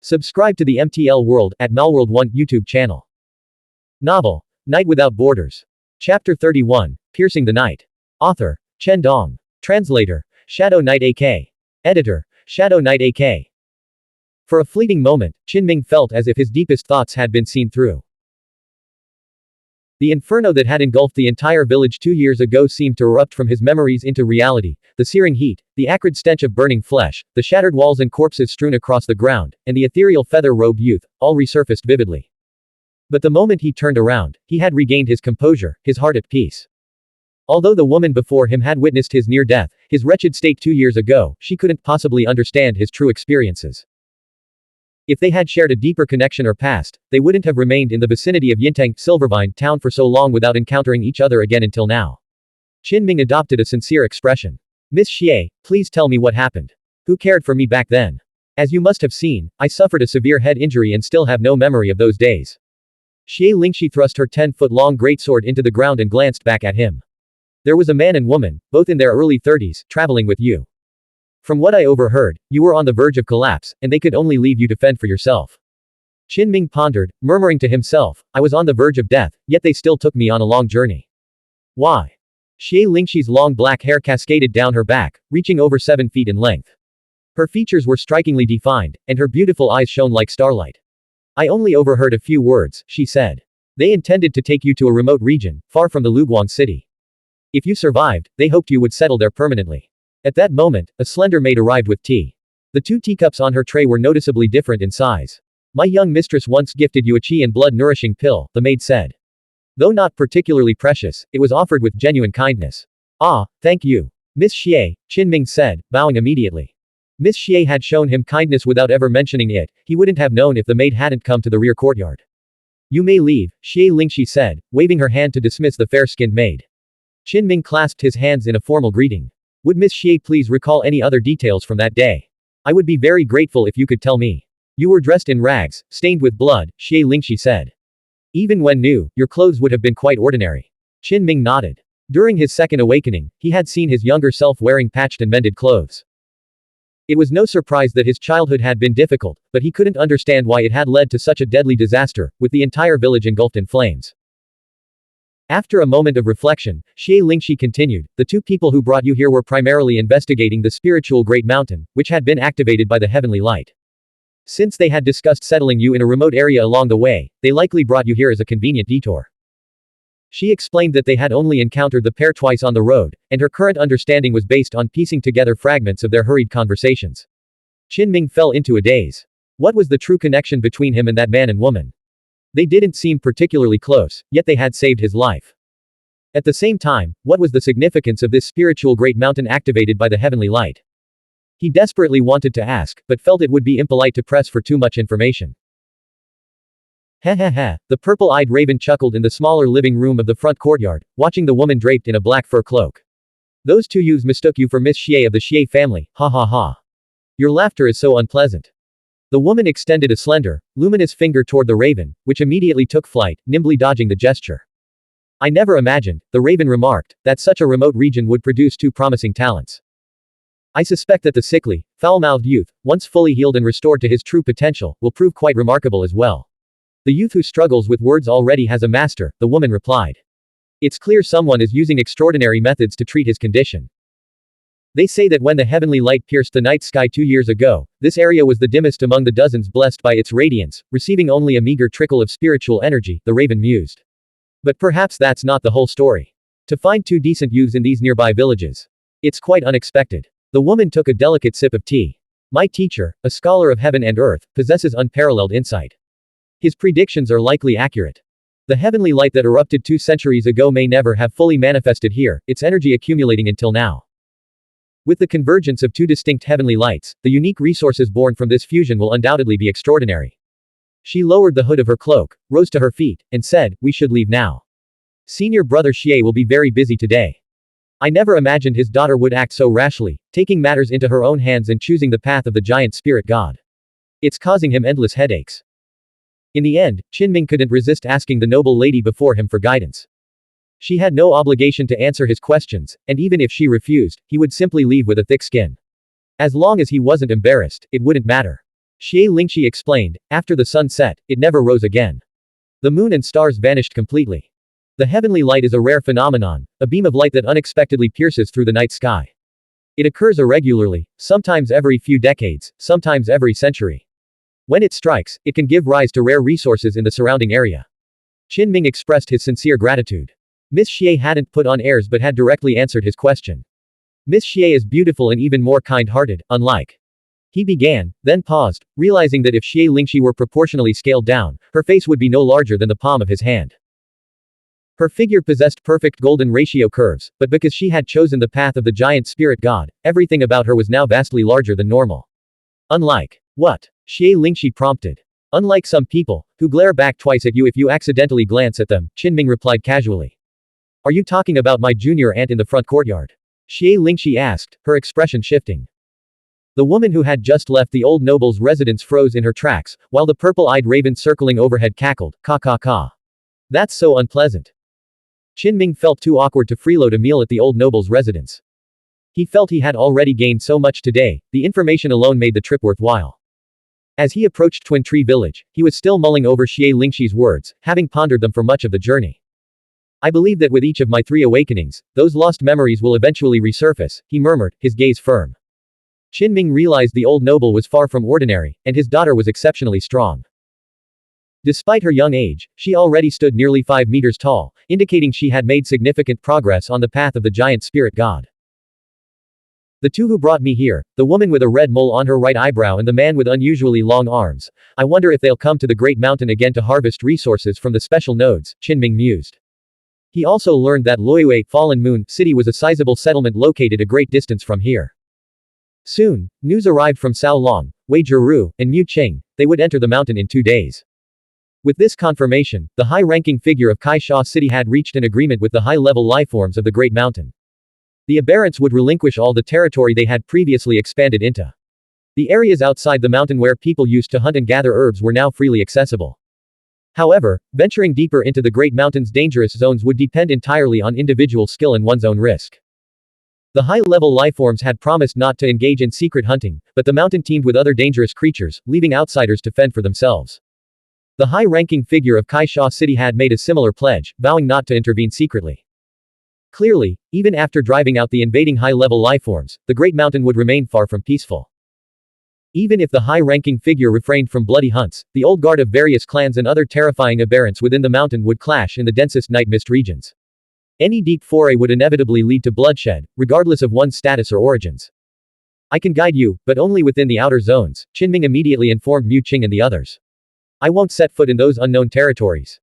Subscribe to the MTL World at Malworld 1 YouTube channel. Novel, Night Without Borders. Chapter 31, Piercing the Night. Author, Chen Dong. Translator, Shadow Knight AK. Editor, Shadow Knight AK. For a fleeting moment, Qinming felt as if his deepest thoughts had been seen through. The inferno that had engulfed the entire village 2 years ago seemed to erupt from his memories into reality. The searing heat, the acrid stench of burning flesh, the shattered walls and corpses strewn across the ground, and the ethereal feather-robed youth, all resurfaced vividly. But the moment he turned around, he had regained his composure, his heart at peace. Although the woman before him had witnessed his near death, his wretched state 2 years ago, she couldn't possibly understand his true experiences. If they had shared a deeper connection or past, they wouldn't have remained in the vicinity of Yintang, Silvervine town for so long without encountering each other again until now. Qinming adopted a sincere expression. Miss Xie, please tell me what happened. Who cared for me back then? As you must have seen, I suffered a severe head injury and still have no memory of those days. Xie Lingxi thrust her 10-foot-long greatsword into the ground and glanced back at him. There was a man and woman, both in their early 30s, traveling with you. From what I overheard, you were on the verge of collapse, and they could only leave you to fend for yourself. Qinming pondered, murmuring to himself, I was on the verge of death, yet they still took me on a long journey. Why? Xie Lingxi's long black hair cascaded down her back, reaching over 7 feet in length. Her features were strikingly defined, and her beautiful eyes shone like starlight. I only overheard a few words, she said. They intended to take you to a remote region, far from the Luguang city. If you survived, they hoped you would settle there permanently. At that moment, a slender maid arrived with tea. The 2 teacups on her tray were noticeably different in size. My young mistress once gifted you a qi and blood-nourishing pill, the maid said. Though not particularly precious, it was offered with genuine kindness. Ah, thank you. Miss Xie, Qinming said, bowing immediately. Miss Xie had shown him kindness without ever mentioning it, he wouldn't have known if the maid hadn't come to the rear courtyard. You may leave, Xie Lingxi said, waving her hand to dismiss the fair-skinned maid. Qinming clasped his hands in a formal greeting. Would Miss Xie please recall any other details from that day? I would be very grateful if you could tell me. You were dressed in rags, stained with blood, Xie Lingxi said. Even when new, your clothes would have been quite ordinary. Qinming nodded. During his second awakening, he had seen his younger self wearing patched and mended clothes. It was no surprise that his childhood had been difficult, but he couldn't understand why it had led to such a deadly disaster, with the entire village engulfed in flames. After a moment of reflection, Xie Lingxi continued, the 2 people who brought you here were primarily investigating the spiritual Great Mountain, which had been activated by the heavenly light. Since they had discussed settling you in a remote area along the way, they likely brought you here as a convenient detour. She explained that they had only encountered the pair twice on the road, and her current understanding was based on piecing together fragments of their hurried conversations. Qinming fell into a daze. What was the true connection between him and that man and woman? They didn't seem particularly close, yet they had saved his life. At the same time, what was the significance of this spiritual great mountain activated by the heavenly light? He desperately wanted to ask, but felt it would be impolite to press for too much information. Heh heh heh, the purple-eyed raven chuckled in the smaller living room of the front courtyard, watching the woman draped in a black fur cloak. Those 2 youths mistook you for Miss Xie of the Xie family, ha ha ha. Your laughter is so unpleasant. The woman extended a slender, luminous finger toward the raven, which immediately took flight, nimbly dodging the gesture. I never imagined, the raven remarked, that such a remote region would produce 2 promising talents. I suspect that the sickly, foul-mouthed youth, once fully healed and restored to his true potential, will prove quite remarkable as well. The youth who struggles with words already has a master, the woman replied. It's clear someone is using extraordinary methods to treat his condition. They say that when the heavenly light pierced the night sky 2 years ago, this area was the dimmest among the dozens blessed by its radiance, receiving only a meager trickle of spiritual energy, the raven mused. But perhaps that's not the whole story. To find 2 decent youths in these nearby villages. It's quite unexpected. The woman took a delicate sip of tea. My teacher, a scholar of heaven and earth, possesses unparalleled insight. His predictions are likely accurate. The heavenly light that erupted 2 centuries ago may never have fully manifested here, its energy accumulating until now. With the convergence of 2 distinct heavenly lights, the unique resources born from this fusion will undoubtedly be extraordinary. She lowered the hood of her cloak, rose to her feet, and said, we should leave now. Senior brother Xie will be very busy today. I never imagined his daughter would act so rashly, taking matters into her own hands and choosing the path of the giant spirit god. It's causing him endless headaches. In the end, Qinming couldn't resist asking the noble lady before him for guidance. She had no obligation to answer his questions, and even if she refused, he would simply leave with a thick skin. As long as he wasn't embarrassed, it wouldn't matter. Xie Lingxi explained, after the sun set, it never rose again. The moon and stars vanished completely. The heavenly light is a rare phenomenon, a beam of light that unexpectedly pierces through the night sky. It occurs irregularly, sometimes every few decades, sometimes every century. When it strikes, it can give rise to rare resources in the surrounding area. Qin Ming expressed his sincere gratitude. Miss Xie hadn't put on airs but had directly answered his question. Miss Xie is beautiful and even more kind-hearted, unlike. He began, then paused, realizing that if Xie Lingxi were proportionally scaled down, her face would be no larger than the palm of his hand. Her figure possessed perfect golden ratio curves, but because she had chosen the path of the giant spirit god, everything about her was now vastly larger than normal. Unlike. What? Xie Lingxi prompted. Unlike some people, who glare back twice at you if you accidentally glance at them, Qin Ming replied casually. Are you talking about my junior aunt in the front courtyard? Xie Lingxi asked, her expression shifting. The woman who had just left the old noble's residence froze in her tracks, while the purple-eyed raven circling overhead cackled, "Ka ka ka. That's so unpleasant." Qin Ming felt too awkward to freeload a meal at the old noble's residence. He felt he had already gained so much today, the information alone made the trip worthwhile. As he approached Twin Tree Village, he was still mulling over Xie Lingxi's words, having pondered them for much of the journey. I believe that with each of my 3 awakenings, those lost memories will eventually resurface, he murmured, his gaze firm. Qin Ming realized the old noble was far from ordinary, and his daughter was exceptionally strong. Despite her young age, she already stood nearly 5 meters tall, indicating she had made significant progress on the path of the giant spirit god. The two who brought me here, the woman with a red mole on her right eyebrow and the man with unusually long arms, I wonder if they'll come to the Great Mountain again to harvest resources from the special nodes, Qin Ming mused. He also learned that Loyue, Fallen Moon, City was a sizable settlement located a great distance from here. Soon, news arrived from Sao Long, Wei Jiru, and Mu Qing, they would enter the mountain in 2 days. With this confirmation, the high-ranking figure of Kaisha City had reached an agreement with the high-level lifeforms of the Great Mountain. The aberrants would relinquish all the territory they had previously expanded into. The areas outside the mountain where people used to hunt and gather herbs were now freely accessible. However, venturing deeper into the Great Mountain's dangerous zones would depend entirely on individual skill and one's own risk. The high-level lifeforms had promised not to engage in secret hunting, but the mountain teemed with other dangerous creatures, leaving outsiders to fend for themselves. The high-ranking figure of Kaisha City had made a similar pledge, vowing not to intervene secretly. Clearly, even after driving out the invading high-level lifeforms, the Great Mountain would remain far from peaceful. Even if the high-ranking figure refrained from bloody hunts, the old guard of various clans and other terrifying aberrants within the mountain would clash in the densest night mist regions. Any deep foray would inevitably lead to bloodshed, regardless of one's status or origins. I can guide you, but only within the outer zones, Qin Ming immediately informed Mu Qing and the others. I won't set foot in those unknown territories.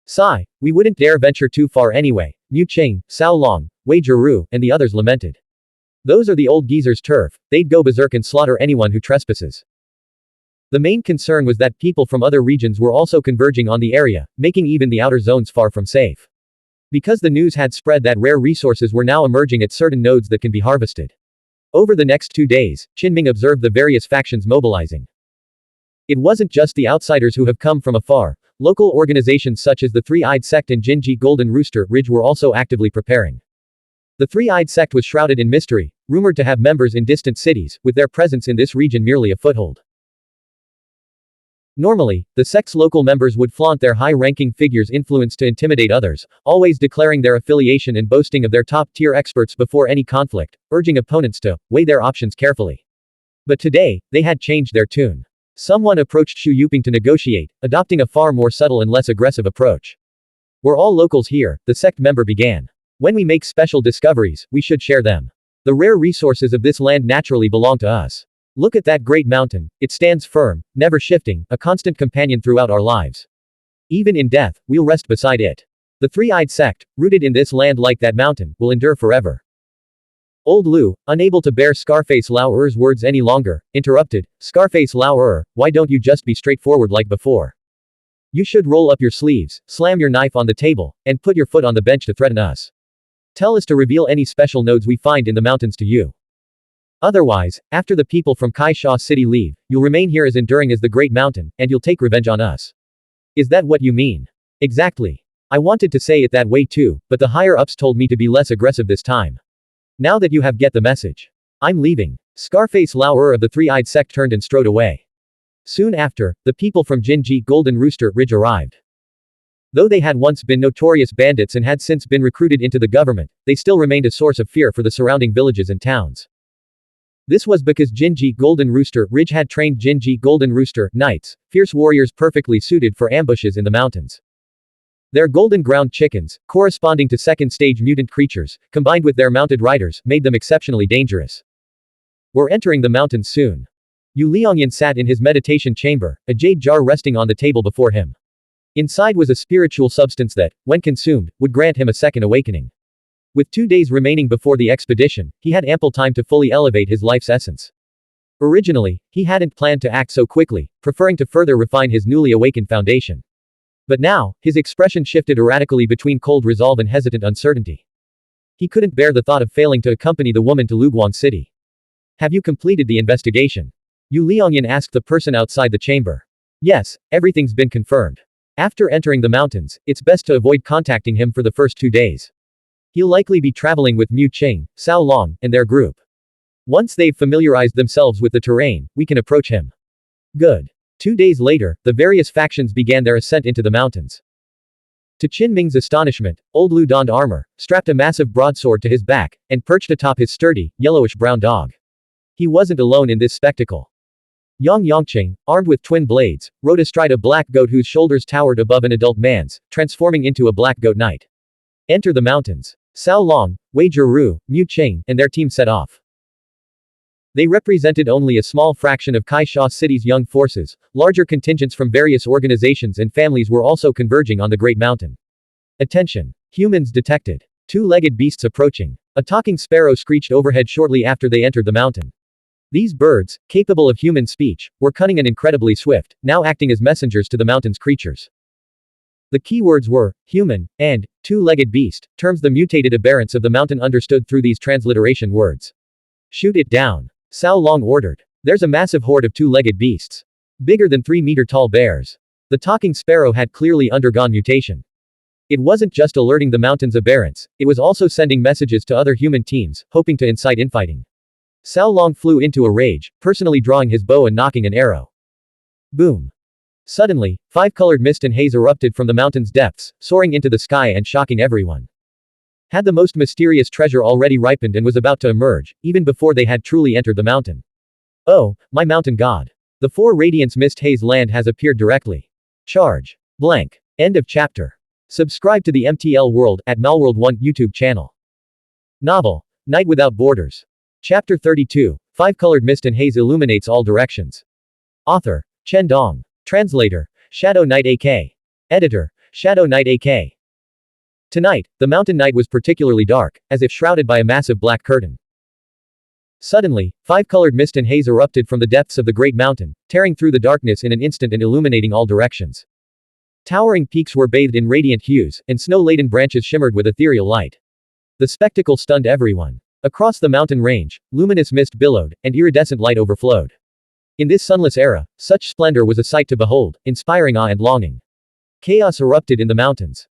Sigh, we wouldn't dare venture too far anyway, Mu Qing, Sao Long, Wei Jiru, and the others lamented. Those are the old geezer's turf, they'd go berserk and slaughter anyone who trespasses. The main concern was that people from other regions were also converging on the area, making even the outer zones far from safe. Because the news had spread that rare resources were now emerging at certain nodes that can be harvested. Over the next 2 days, Qin Ming observed the various factions mobilizing. It wasn't just the outsiders who have come from afar, local organizations such as the Three-Eyed Sect and Jinji Golden Rooster Ridge were also actively preparing. The Three-Eyed Sect was shrouded in mystery, rumored to have members in distant cities, with their presence in this region merely a foothold. Normally, the sect's local members would flaunt their high-ranking figures' influence to intimidate others, always declaring their affiliation and boasting of their top-tier experts before any conflict, urging opponents to weigh their options carefully. But today, they had changed their tune. Someone approached Xu Yuping to negotiate, adopting a far more subtle and less aggressive approach. We're all locals here, the sect member began. When we make special discoveries, we should share them. The rare resources of this land naturally belong to us. Look at that great mountain, it stands firm, never shifting, a constant companion throughout our lives. Even in death, we'll rest beside it. The Three-Eyed Sect, rooted in this land like that mountain, will endure forever. Old Lu, unable to bear Scarface Lao Er's words any longer, interrupted, Scarface Lao Er, why don't you just be straightforward like before? You should roll up your sleeves, slam your knife on the table, and put your foot on the bench to threaten us. Tell us to reveal any special nodes we find in the mountains to you. Otherwise, after the people from Kaisha City leave, you'll remain here as enduring as the Great Mountain, and you'll take revenge on us. Is that what you mean? Exactly. I wanted to say it that way too, but the higher-ups told me to be less aggressive this time. Now that you have get the message. I'm leaving. Scarface Lao Er of the Three-Eyed Sect turned and strode away. Soon after, the people from Jinji Golden Rooster Ridge arrived. Though they had once been notorious bandits and had since been recruited into the government, they still remained a source of fear for the surrounding villages and towns. This was because Jinji Golden Rooster Ridge had trained Jinji Golden Rooster Knights, fierce warriors perfectly suited for ambushes in the mountains. Their golden ground chickens, corresponding to second-stage mutant creatures, combined with their mounted riders, made them exceptionally dangerous. We're entering the mountains soon. Yu Liangyan sat in his meditation chamber, a jade jar resting on the table before him. Inside was a spiritual substance that, when consumed, would grant him a second awakening. With 2 days remaining before the expedition, he had ample time to fully elevate his life's essence. Originally, he hadn't planned to act so quickly, preferring to further refine his newly awakened foundation. But now, his expression shifted erratically between cold resolve and hesitant uncertainty. He couldn't bear the thought of failing to accompany the woman to Luguang City. Have you completed the investigation? Yu Liangyan asked the person outside the chamber. Yes, everything's been confirmed. After entering the mountains, it's best to avoid contacting him for the first 2 days. He'll likely be traveling with Mu Qing, Cao Long, and their group. Once they've familiarized themselves with the terrain, we can approach him. Good. 2 days later, the various factions began their ascent into the mountains. To Qin Ming's astonishment, old Lu donned armor, strapped a massive broadsword to his back, and perched atop his sturdy, yellowish-brown dog. He wasn't alone in this spectacle. Yang Yongqing, armed with twin blades, rode astride a black goat whose shoulders towered above an adult man's, transforming into a black goat knight. Enter the mountains. Cao Long, Wei Jiru, Mu Qing, and their team set off. They represented only a small fraction of Kaisha City's young forces. Larger contingents from various organizations and families were also converging on the Great Mountain. Attention! Humans detected. 2-legged beasts approaching. A talking sparrow screeched overhead shortly after they entered the mountain. These birds, capable of human speech, were cunning and incredibly swift, now acting as messengers to the mountain's creatures. The keywords were, human, and, 2-legged beast, terms the mutated aberrants of the mountain understood through these transliteration words. Shoot it down. Cao Long ordered. There's a massive horde of 2-legged beasts. Bigger than 3-meter-tall bears. The talking sparrow had clearly undergone mutation. It wasn't just alerting the mountain's aberrants, it was also sending messages to other human teams, hoping to incite infighting. Cao Long flew into a rage, personally drawing his bow and knocking an arrow. Boom. Suddenly, 5-colored mist and haze erupted from the mountain's depths, soaring into the sky and shocking everyone. Had the most mysterious treasure already ripened and was about to emerge, even before they had truly entered the mountain. Oh, my mountain god. The 4 Radiance Mist Haze land has appeared directly. Charge. Blank. End of chapter. Subscribe to the MTL World at Malworld 1 YouTube channel. Novel. Night Without Borders. Chapter 32. 5-colored mist and haze illuminates all directions. Author. Chen Dong. Translator. Shadow Knight AK. Editor. Shadow Knight AK. Tonight, the mountain night was particularly dark, as if shrouded by a massive black curtain. Suddenly, 5-colored mist and haze erupted from the depths of the great mountain, tearing through the darkness in an instant and illuminating all directions. Towering peaks were bathed in radiant hues, and snow-laden branches shimmered with ethereal light. The spectacle stunned everyone. Across the mountain range, luminous mist billowed, and iridescent light overflowed. In this sunless era, such splendor was a sight to behold, inspiring awe and longing. Chaos erupted in the mountains.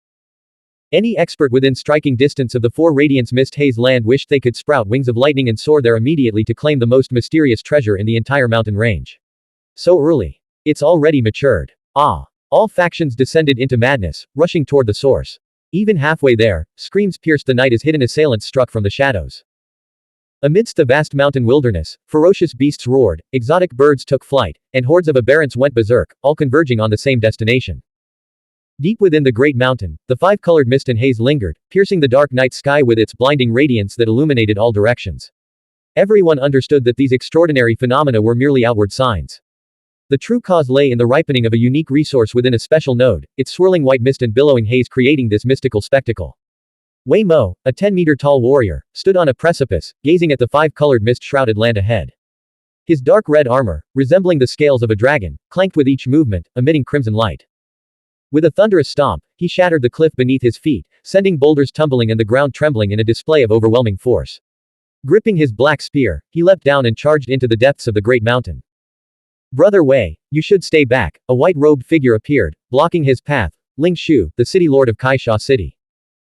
Any expert within striking distance of the 4 Radiance Mist Haze land wished they could sprout wings of lightning and soar there immediately to claim the most mysterious treasure in the entire mountain range. So early. It's already matured. Ah! All factions descended into madness, rushing toward the source. Even halfway there, screams pierced the night as hidden assailants struck from the shadows. Amidst the vast mountain wilderness, ferocious beasts roared, exotic birds took flight, and hordes of aberrants went berserk, all converging on the same destination. Deep within the great mountain, the 5-colored mist and haze lingered, piercing the dark night sky with its blinding radiance that illuminated all directions. Everyone understood that these extraordinary phenomena were merely outward signs. The true cause lay in the ripening of a unique resource within a special node, its swirling white mist and billowing haze creating this mystical spectacle. Wei Mo, a 10-meter-tall warrior, stood on a precipice, gazing at the 5-colored mist-shrouded land ahead. His dark red armor, resembling the scales of a dragon, clanked with each movement, emitting crimson light. With a thunderous stomp, he shattered the cliff beneath his feet, sending boulders tumbling and the ground trembling in a display of overwhelming force. Gripping his black spear, he leapt down and charged into the depths of the great mountain. Brother Wei, you should stay back, a white-robed figure appeared, blocking his path. Ling Shu, the city lord of Kaisha City.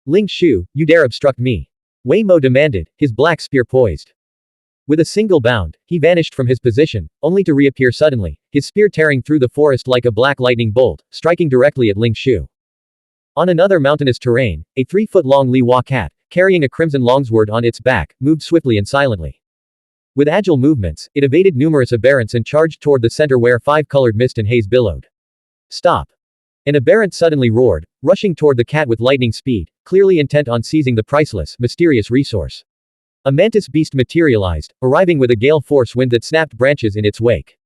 Ling Shu, you dare obstruct me? Wei Mo demanded, his black spear poised. With a single bound, he vanished from his position, only to reappear suddenly, his spear tearing through the forest like a black lightning bolt, striking directly at Ling Shu. On another mountainous terrain, a 3-foot-long Li Hua cat, carrying a crimson longsword on its back, moved swiftly and silently. With agile movements, it evaded numerous aberrants and charged toward the center where 5-colored mist and haze billowed. Stop! An aberrant suddenly roared, rushing toward the cat with lightning speed, clearly intent on seizing the priceless, mysterious resource. A mantis beast materialized, arriving with a gale force wind that snapped branches in its wake.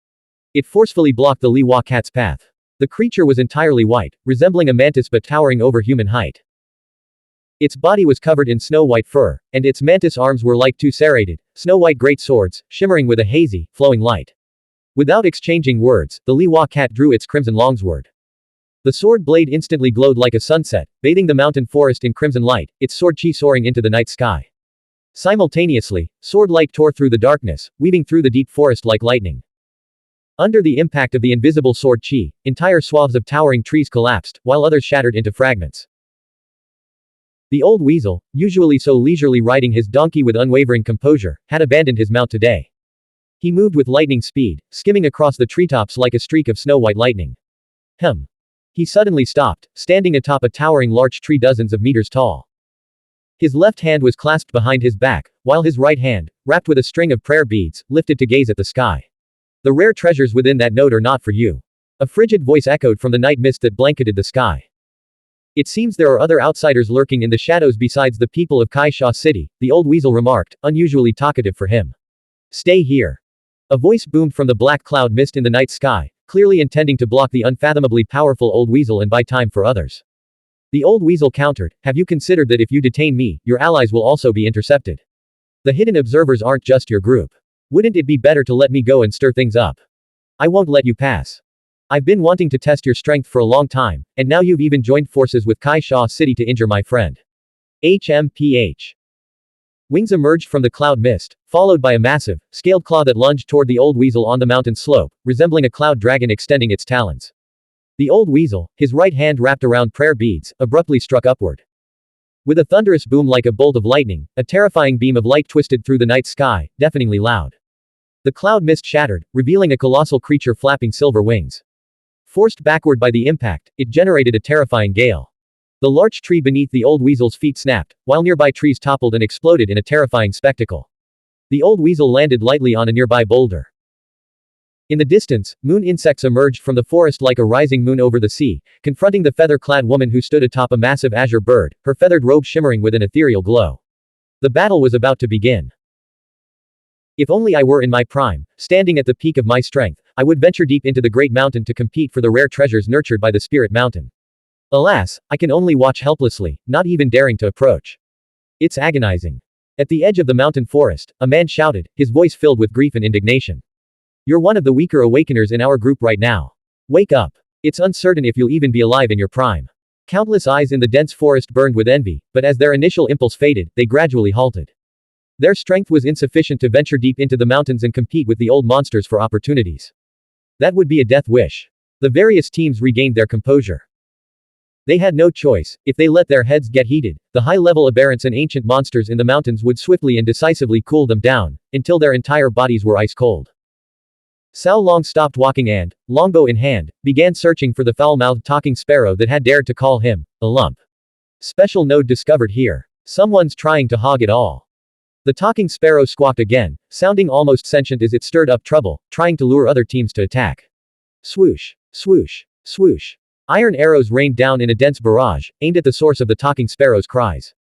It forcefully blocked the Li Hua cat's path. The creature was entirely white, resembling a mantis but towering over human height. Its body was covered in snow-white fur, and its mantis arms were like two serrated, snow-white great swords, shimmering with a hazy, flowing light. Without exchanging words, the Li Hua cat drew its crimson longsword. The sword blade instantly glowed like a sunset, bathing the mountain forest in crimson light, its sword chi soaring into the night sky. Simultaneously, sword light tore through the darkness, weaving through the deep forest like lightning. Under the impact of the invisible sword chi, entire swaths of towering trees collapsed, while others shattered into fragments. The old weasel, usually so leisurely riding his donkey with unwavering composure, had abandoned his mount today. He moved with lightning speed, skimming across the treetops like a streak of snow-white lightning. He suddenly stopped, standing atop a towering larch tree dozens of meters tall. His left hand was clasped behind his back, while his right hand, wrapped with a string of prayer beads, lifted to gaze at the sky. The rare treasures within that note are not for you. A frigid voice echoed from the night mist that blanketed the sky. It seems there are other outsiders lurking in the shadows besides the people of Kaisha City, the old weasel remarked, unusually talkative for him. Stay here. A voice boomed from the black cloud mist in the night sky, clearly intending to block the unfathomably powerful old weasel and buy time for others. The old weasel countered, have you considered that if you detain me, your allies will also be intercepted? The hidden observers aren't just your group. Wouldn't it be better to let me go and stir things up? I won't let you pass. I've been wanting to test your strength for a long time, and now you've even joined forces with Kaisha City to injure my friend. HMPH. Wings emerged from the cloud mist, followed by a massive, scaled claw that lunged toward the old weasel on the mountain slope, resembling a cloud dragon extending its talons. The old weasel, his right hand wrapped around prayer beads, abruptly struck upward. With a thunderous boom like a bolt of lightning, a terrifying beam of light twisted through the night sky, deafeningly loud. The cloud mist shattered, revealing a colossal creature flapping silver wings. Forced backward by the impact, it generated a terrifying gale. The larch tree beneath the old weasel's feet snapped, while nearby trees toppled and exploded in a terrifying spectacle. The old weasel landed lightly on a nearby boulder. In the distance, moon insects emerged from the forest like a rising moon over the sea, confronting the feather-clad woman who stood atop a massive azure bird, her feathered robe shimmering with an ethereal glow. The battle was about to begin. If only I were in my prime, standing at the peak of my strength, I would venture deep into the great mountain to compete for the rare treasures nurtured by the spirit mountain. Alas, I can only watch helplessly, not even daring to approach. It's agonizing. At the edge of the mountain forest, a man shouted, his voice filled with grief and indignation. You're one of the weaker awakeners in our group right now. Wake up. It's uncertain if you'll even be alive in your prime. Countless eyes in the dense forest burned with envy, but as their initial impulse faded, they gradually halted. Their strength was insufficient to venture deep into the mountains and compete with the old monsters for opportunities. That would be a death wish. The various teams regained their composure. They had no choice. If they let their heads get heated, the high-level aberrants and ancient monsters in the mountains would swiftly and decisively cool them down, until their entire bodies were ice-cold. Cao Long stopped walking and, longbow in hand, began searching for the foul-mouthed talking sparrow that had dared to call him a lump. Special node discovered here. Someone's trying to hog it all. The talking sparrow squawked again, sounding almost sentient as it stirred up trouble, trying to lure other teams to attack. Swoosh, swoosh, swoosh. Iron arrows rained down in a dense barrage, aimed at the source of the talking sparrow's cries.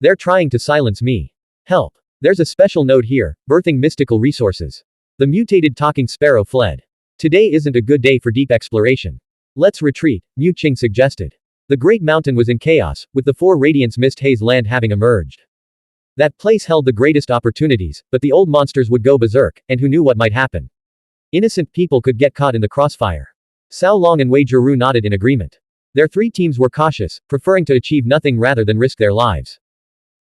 They're trying to silence me. Help. There's a special node here, birthing mystical resources. The mutated talking sparrow fled. Today isn't a good day for deep exploration. Let's retreat, Mu Qing suggested. The great mountain was in chaos, with the 4 Radiance Mist Haze land having emerged. That place held the greatest opportunities, but the old monsters would go berserk, and who knew what might happen? Innocent people could get caught in the crossfire. Cao Long and Wei Jiru nodded in agreement. Their 3 teams were cautious, preferring to achieve nothing rather than risk their lives.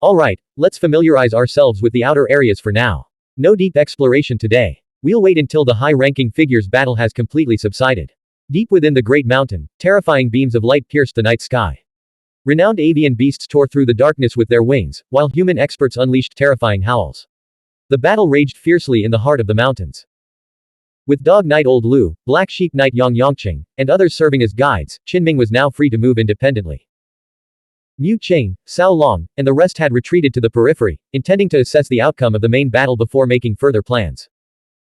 Alright, let's familiarize ourselves with the outer areas for now. No deep exploration today. We'll wait until the high-ranking figures' battle has completely subsided. Deep within the great mountain, terrifying beams of light pierced the night sky. Renowned avian beasts tore through the darkness with their wings, while human experts unleashed terrifying howls. The battle raged fiercely in the heart of the mountains. With Dog Knight Old Lu, Black Sheep Knight Yang Yongqing, and others serving as guides, Qinming was now free to move independently. Mu Qing, Cao Long, and the rest had retreated to the periphery, intending to assess the outcome of the main battle before making further plans.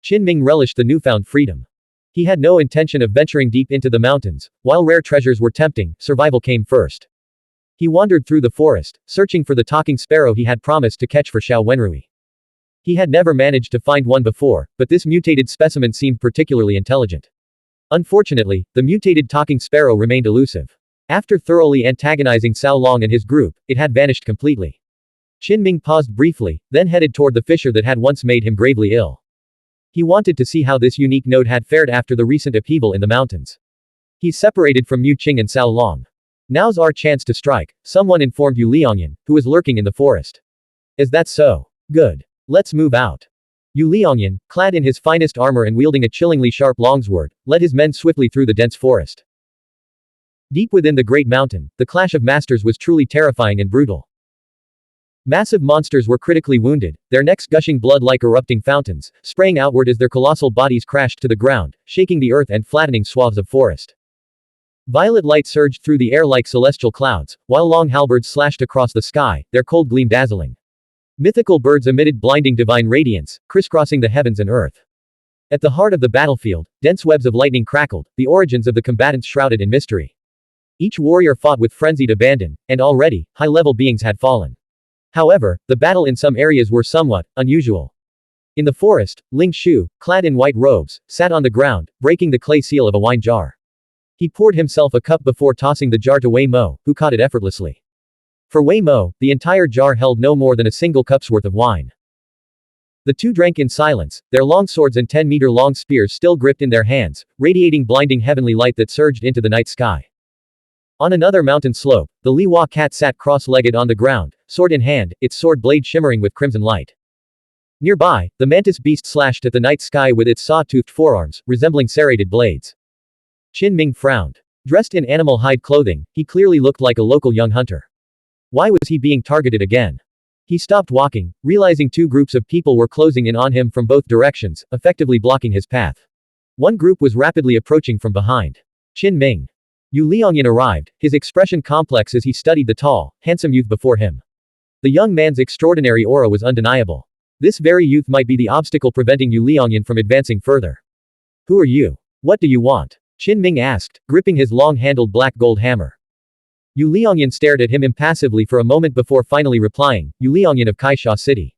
Qinming relished the newfound freedom. He had no intention of venturing deep into the mountains. While rare treasures were tempting, survival came first. He wandered through the forest, searching for the talking sparrow he had promised to catch for Xiao Wenrui. He had never managed to find one before, but this mutated specimen seemed particularly intelligent. Unfortunately, the mutated talking sparrow remained elusive. After thoroughly antagonizing Cao Long and his group, it had vanished completely. Qinming paused briefly, then headed toward the fissure that had once made him gravely ill. He wanted to see how this unique node had fared after the recent upheaval in the mountains. He separated from Mu Qing and Cao Long. Now's our chance to strike, someone informed Yu Liangyan, who was lurking in the forest. Is that so? Good. Let's move out. Yu Liangyan, clad in his finest armor and wielding a chillingly sharp longsword, led his men swiftly through the dense forest. Deep within the great mountain, the clash of masters was truly terrifying and brutal. Massive monsters were critically wounded, their necks gushing blood like erupting fountains, spraying outward as their colossal bodies crashed to the ground, shaking the earth and flattening swaths of forest. Violet light surged through the air like celestial clouds, while long halberds slashed across the sky, their cold gleam dazzling. Mythical birds emitted blinding divine radiance, crisscrossing the heavens and earth. At the heart of the battlefield, dense webs of lightning crackled, the origins of the combatants shrouded in mystery. Each warrior fought with frenzied abandon, and already, high-level beings had fallen. However, the battle in some areas were somewhat unusual. In the forest, Ling Shu, clad in white robes, sat on the ground, breaking the clay seal of a wine jar. He poured himself a cup before tossing the jar to Wei Mo, who caught it effortlessly. For Wei Mo, the entire jar held no more than a single cup's worth of wine. The two drank in silence, their long swords and 10-meter-long spears still gripped in their hands, radiating blinding heavenly light that surged into the night sky. On another mountain slope, the Liwa cat sat cross-legged on the ground, sword in hand, its sword blade shimmering with crimson light. Nearby, the mantis beast slashed at the night sky with its saw-toothed forearms, resembling serrated blades. Qinming frowned. Dressed in animal hide clothing, he clearly looked like a local young hunter. Why was he being targeted again? He stopped walking, realizing two groups of people were closing in on him from both directions, effectively blocking his path. One group was rapidly approaching from behind. Qinming. Yu Liangyan arrived, his expression complex as he studied the tall, handsome youth before him. The young man's extraordinary aura was undeniable. This very youth might be the obstacle preventing Yu Liangyan from advancing further. Who are you? What do you want? Qinming asked, gripping his long-handled black gold hammer. Yu Liangyan stared at him impassively for a moment before finally replying, Yu Liangyan of Kaisha City.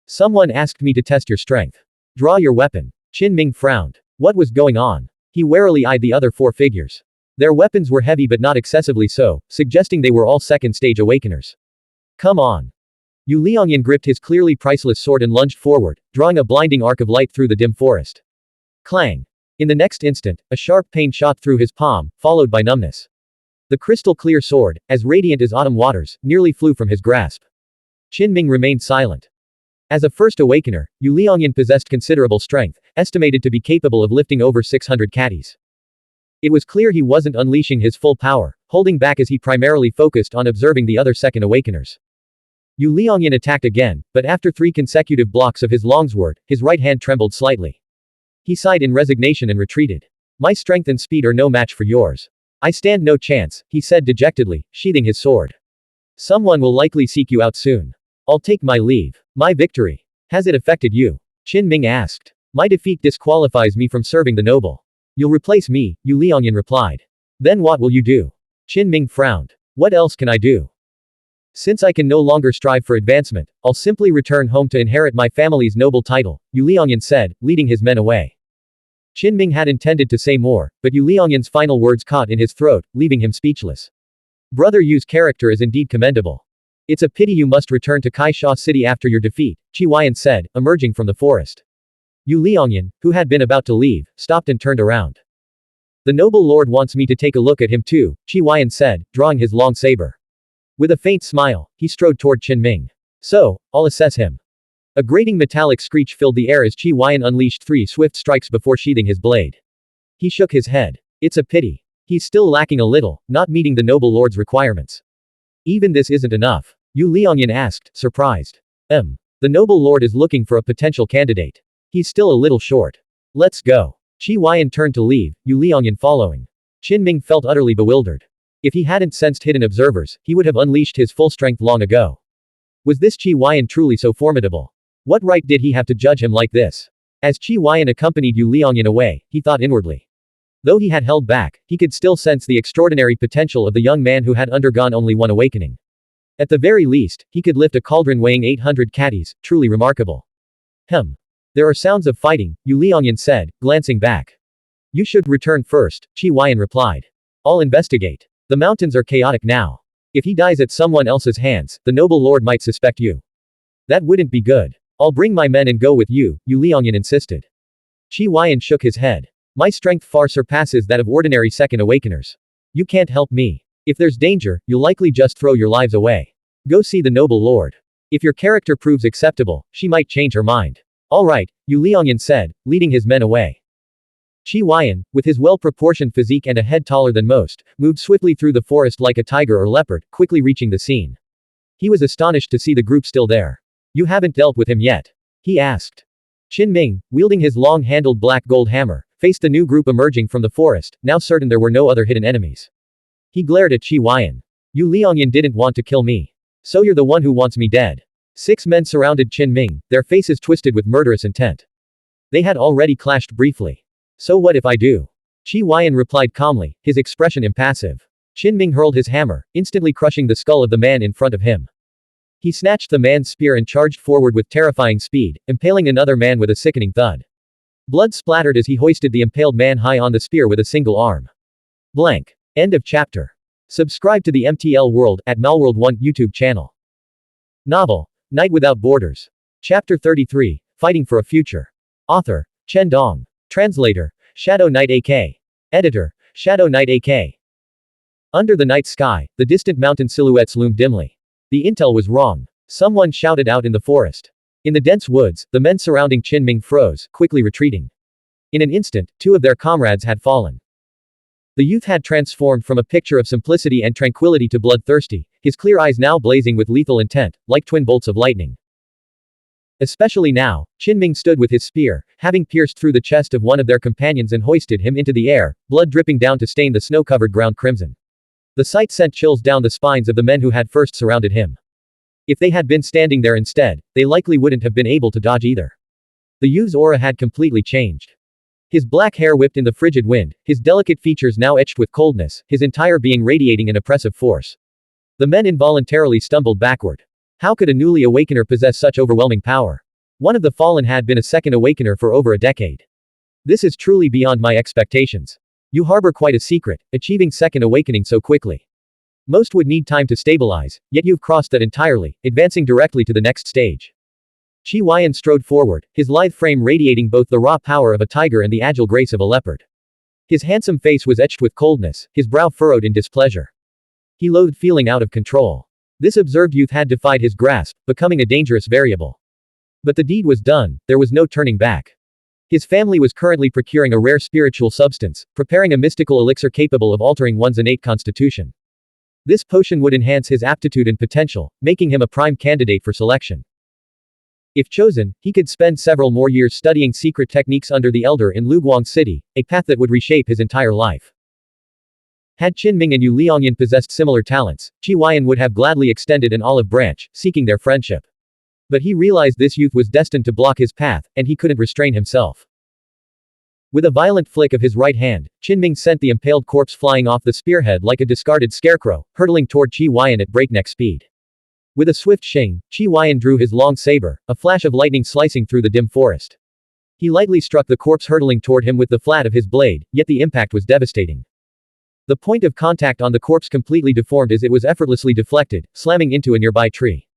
Someone asked me to test your strength. Draw your weapon. Qinming frowned. What was going on? He warily eyed the other four figures. Their weapons were heavy but not excessively so, suggesting they were all second-stage awakeners. Come on. Yu Liangyan gripped his clearly priceless sword and lunged forward, drawing a blinding arc of light through the dim forest. Clang. In the next instant, a sharp pain shot through his palm, followed by numbness. The crystal-clear sword, as radiant as autumn waters, nearly flew from his grasp. Qinming remained silent. As a first awakener, Yu Liangyan possessed considerable strength, estimated to be capable of lifting over 600 catties. It was clear he wasn't unleashing his full power, holding back as he primarily focused on observing the other second awakeners. Yu Liangyan attacked again, but after 3 consecutive blocks of his longsword, his right hand trembled slightly. He sighed in resignation and retreated. My strength and speed are no match for yours. I stand no chance, he said dejectedly, sheathing his sword. Someone will likely seek you out soon. I'll take my leave. My victory. Has it affected you? Qinming asked. My defeat disqualifies me from serving the noble. You'll replace me, Yu Liangyan replied. Then what will you do? Qinming frowned. What else can I do? Since I can no longer strive for advancement, I'll simply return home to inherit my family's noble title, Yu Liangyan said, leading his men away. Qinming had intended to say more, but Yu Liangyan's final words caught in his throat, leaving him speechless. Brother Yu's character is indeed commendable. It's a pity you must return to Kaisha City after your defeat, Qi Huayan said, emerging from the forest. Yu Liangyan, who had been about to leave, stopped and turned around. The noble lord wants me to take a look at him too, Qi Huayan said, drawing his long saber. With a faint smile, he strode toward Qinming. So, I'll assess him. A grating metallic screech filled the air as Qi Huayan unleashed 3 swift strikes before sheathing his blade. He shook his head. It's a pity. He's still lacking a little, not meeting the noble lord's requirements. Even this isn't enough. Yu Liangyan asked, surprised. The The noble lord is looking for a potential candidate. He's still a little short. Let's go. Qi Huaiyan turned to leave, Yu Liangyan following. Qin felt utterly bewildered. If he hadn't sensed hidden observers, he would have unleashed his full strength long ago. Was this Qi Huaiyan truly so formidable? What right did he have to judge him like this? As Qi Huaiyan accompanied Yu Liangyan away, he thought inwardly. Though he had held back, he could still sense the extraordinary potential of the young man who had undergone only one awakening. At the very least, he could lift a cauldron weighing 800 catties, truly remarkable. There are sounds of fighting, Yu Liangyan said, glancing back. You should return first, Qi Huaiyan replied. I'll investigate. The mountains are chaotic now. If he dies at someone else's hands, the noble lord might suspect you. That wouldn't be good. I'll bring my men and go with you, Yu Liangyan insisted. Qi Huaiyan shook his head. My strength far surpasses that of ordinary second awakeners. You can't help me. If there's danger, you'll likely just throw your lives away. Go see the noble lord. If your character proves acceptable, she might change her mind. All right, Yu Liangyan said, leading his men away. Qi Huaiyan, with his well-proportioned physique and a head taller than most, moved swiftly through the forest like a tiger or leopard, quickly reaching the scene. He was astonished to see the group still there. You haven't dealt with him yet? He asked. Qin, wielding his long-handled black gold hammer, faced the new group emerging from the forest, now certain there were no other hidden enemies. He glared at Qi Huaiyan. Yu Liangyan didn't want to kill me. So you're the one who wants me dead. 6 men surrounded Qin, their faces twisted with murderous intent. They had already clashed briefly. So what if I do? Qi Huaiyan replied calmly, his expression impassive. Qin hurled his hammer, instantly crushing the skull of the man in front of him. He snatched the man's spear and charged forward with terrifying speed, impaling another man with a sickening thud. Blood splattered as he hoisted the impaled man high on the spear with a single arm. Blank. End of chapter. Subscribe to the MTL World at Malworld 1 YouTube channel. Novel. Night Without Borders. Chapter 33, Fighting for a Future. Author, Chen Dong. Translator, Shadow Knight AK. Editor, Shadow Knight AK. Under the night sky, the distant mountain silhouettes loomed dimly. The intel was wrong. Someone shouted out in the forest. In the dense woods, the men surrounding Qin froze, quickly retreating. In an instant, 2 of their comrades had fallen. The youth had transformed from a picture of simplicity and tranquility to bloodthirsty, his clear eyes now blazing with lethal intent, like twin bolts of lightning. Especially now, Qin stood with his spear, having pierced through the chest of one of their companions and hoisted him into the air, blood dripping down to stain the snow-covered ground crimson. The sight sent chills down the spines of the men who had first surrounded him. If they had been standing there instead, they likely wouldn't have been able to dodge either. The youth's aura had completely changed. His black hair whipped in the frigid wind, his delicate features now etched with coldness, his entire being radiating an oppressive force. The men involuntarily stumbled backward. How could a newly awakener possess such overwhelming power? One of the fallen had been a second awakener for over a decade. This is truly beyond my expectations. You harbor quite a secret, achieving second awakening so quickly. Most would need time to stabilize, yet you've crossed that entirely, advancing directly to the next stage. Qi Huaiyan strode forward, his lithe frame radiating both the raw power of a tiger and the agile grace of a leopard. His handsome face was etched with coldness, his brow furrowed in displeasure. He loathed feeling out of control. This observed youth had defied his grasp, becoming a dangerous variable. But the deed was done, there was no turning back. His family was currently procuring a rare spiritual substance, preparing a mystical elixir capable of altering one's innate constitution. This potion would enhance his aptitude and potential, making him a prime candidate for selection. If chosen, he could spend several more years studying secret techniques under the Elder in Luguang City, a path that would reshape his entire life. Had Qin and Yu Liangyan possessed similar talents, Qi Huaiyan would have gladly extended an olive branch, seeking their friendship. But he realized this youth was destined to block his path, and he couldn't restrain himself. With a violent flick of his right hand, Qin sent the impaled corpse flying off the spearhead like a discarded scarecrow, hurtling toward Qi Huaiyan at breakneck speed. With a swift shing, Qi Huaiyan drew his long saber, a flash of lightning slicing through the dim forest. He lightly struck the corpse hurtling toward him with the flat of his blade, yet the impact was devastating. The point of contact on the corpse completely deformed as it was effortlessly deflected, slamming into a nearby tree.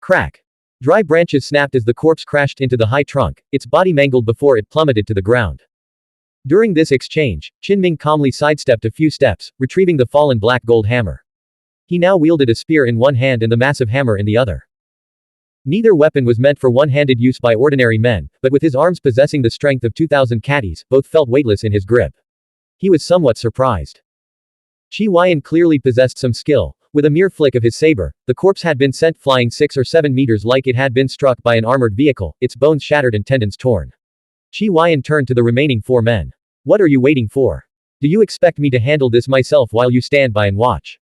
Crack. Dry branches snapped as the corpse crashed into the high trunk, its body mangled before it plummeted to the ground. During this exchange, Qin calmly sidestepped a few steps, retrieving the fallen black gold hammer. He now wielded a spear in one hand and the massive hammer in the other. Neither weapon was meant for one-handed use by ordinary men, but with his arms possessing the strength of 2,000 catties, both felt weightless in his grip. He was somewhat surprised. Qi Huaiyan clearly possessed some skill, With a mere flick of his saber, the corpse had been sent flying 6 or 7 meters like it had been struck by an armored vehicle, its bones shattered and tendons torn. Xuanhuan turned to the remaining 4 men. What are you waiting for? Do you expect me to handle this myself while you stand by and watch?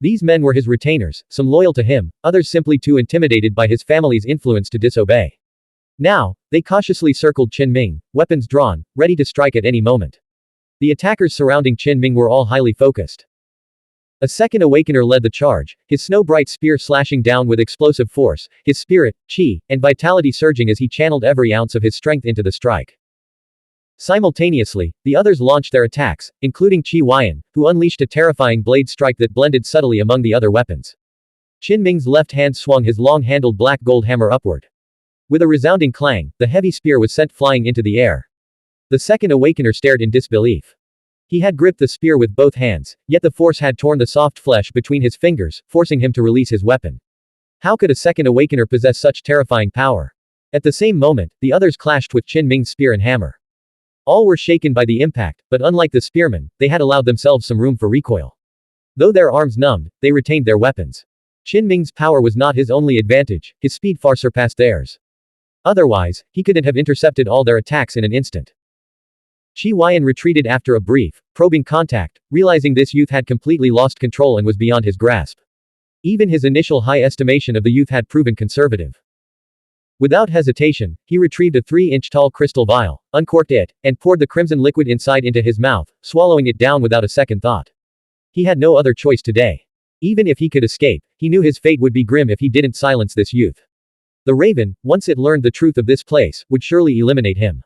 These men were his retainers, some loyal to him, others simply too intimidated by his family's influence to disobey. Now, they cautiously circled Qin Ming, weapons drawn, ready to strike at any moment. The attackers surrounding Qin Ming were all highly focused. A second awakener led the charge, his snow-bright spear slashing down with explosive force, his spirit, chi, and vitality surging as he channeled every ounce of his strength into the strike. Simultaneously, the others launched their attacks, including Xuanhuan, who unleashed a terrifying blade strike that blended subtly among the other weapons. Qin Ming's left hand swung his long-handled black gold hammer upward. With a resounding clang, the heavy spear was sent flying into the air. The second awakener stared in disbelief. He had gripped the spear with both hands, yet the force had torn the soft flesh between his fingers, forcing him to release his weapon. How could a second awakener possess such terrifying power? At the same moment, the others clashed with Qin Ming's spear and hammer. All were shaken by the impact, but unlike the spearmen, they had allowed themselves some room for recoil. Though their arms numbed, they retained their weapons. Qin Ming's power was not his only advantage, his speed far surpassed theirs. Otherwise, he couldn't have intercepted all their attacks in an instant. Xuanhuan retreated after a brief, probing contact, realizing this youth had completely lost control and was beyond his grasp. Even his initial high estimation of the youth had proven conservative. Without hesitation, he retrieved a 3-inch tall crystal vial, uncorked it, and poured the crimson liquid inside into his mouth, swallowing it down without a second thought. He had no other choice today. Even if he could escape, he knew his fate would be grim if he didn't silence this youth. The raven, once it learned the truth of this place, would surely eliminate him.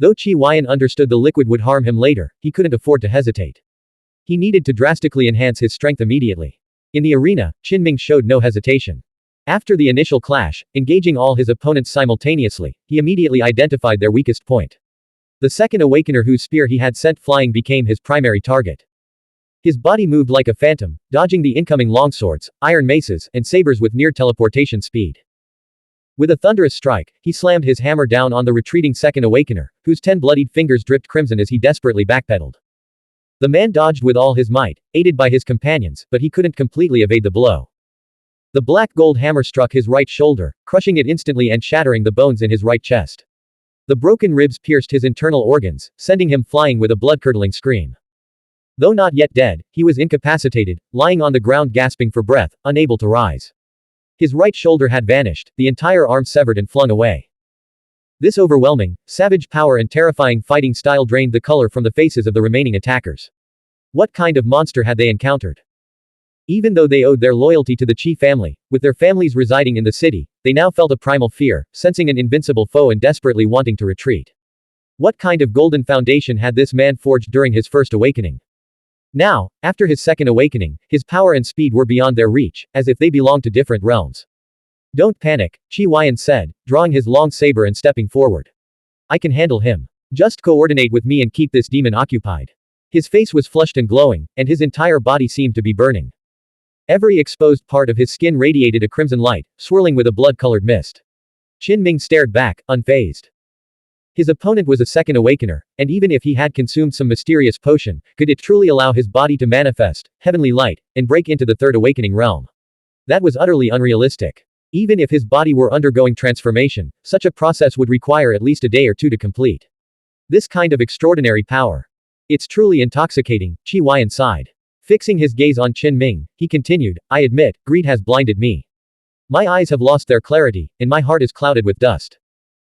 Though Xuanhuan understood the liquid would harm him later, he couldn't afford to hesitate. He needed to drastically enhance his strength immediately. In the arena, Qin Ming showed no hesitation. After the initial clash, engaging all his opponents simultaneously, he immediately identified their weakest point. The second awakener whose spear he had sent flying became his primary target. His body moved like a phantom, dodging the incoming longswords, iron maces, and sabers with near teleportation speed. With a thunderous strike, he slammed his hammer down on the retreating second awakener, whose 10 bloodied fingers dripped crimson as he desperately backpedaled. The man dodged with all his might, aided by his companions, but he couldn't completely evade the blow. The black gold hammer struck his right shoulder, crushing it instantly and shattering the bones in his right chest. The broken ribs pierced his internal organs, sending him flying with a blood-curdling scream. Though not yet dead, he was incapacitated, lying on the ground gasping for breath, unable to rise. His right shoulder had vanished, the entire arm severed and flung away. This overwhelming, savage power and terrifying fighting style drained the color from the faces of the remaining attackers. What kind of monster had they encountered? Even though they owed their loyalty to the Qi family, with their families residing in the city, they now felt a primal fear, sensing an invincible foe and desperately wanting to retreat. What kind of golden foundation had this man forged during his first awakening? Now, after his second awakening, his power and speed were beyond their reach, as if they belonged to different realms. Don't panic, Xuanhuan said, drawing his long saber and stepping forward. I can handle him. Just coordinate with me and keep this demon occupied. His face was flushed and glowing, and his entire body seemed to be burning. Every exposed part of his skin radiated a crimson light, swirling with a blood-colored mist. Qin Ming stared back, unfazed. His opponent was a second awakener, and even if he had consumed some mysterious potion, could it truly allow his body to manifest heavenly light and break into the third awakening realm? That was utterly unrealistic. Even if his body were undergoing transformation, such a process would require at least a day or two to complete. This kind of extraordinary power. It's truly intoxicating, Xuanhuan sighed. Fixing his gaze on Qin Ming, he continued, I admit, greed has blinded me. My eyes have lost their clarity, and my heart is clouded with dust.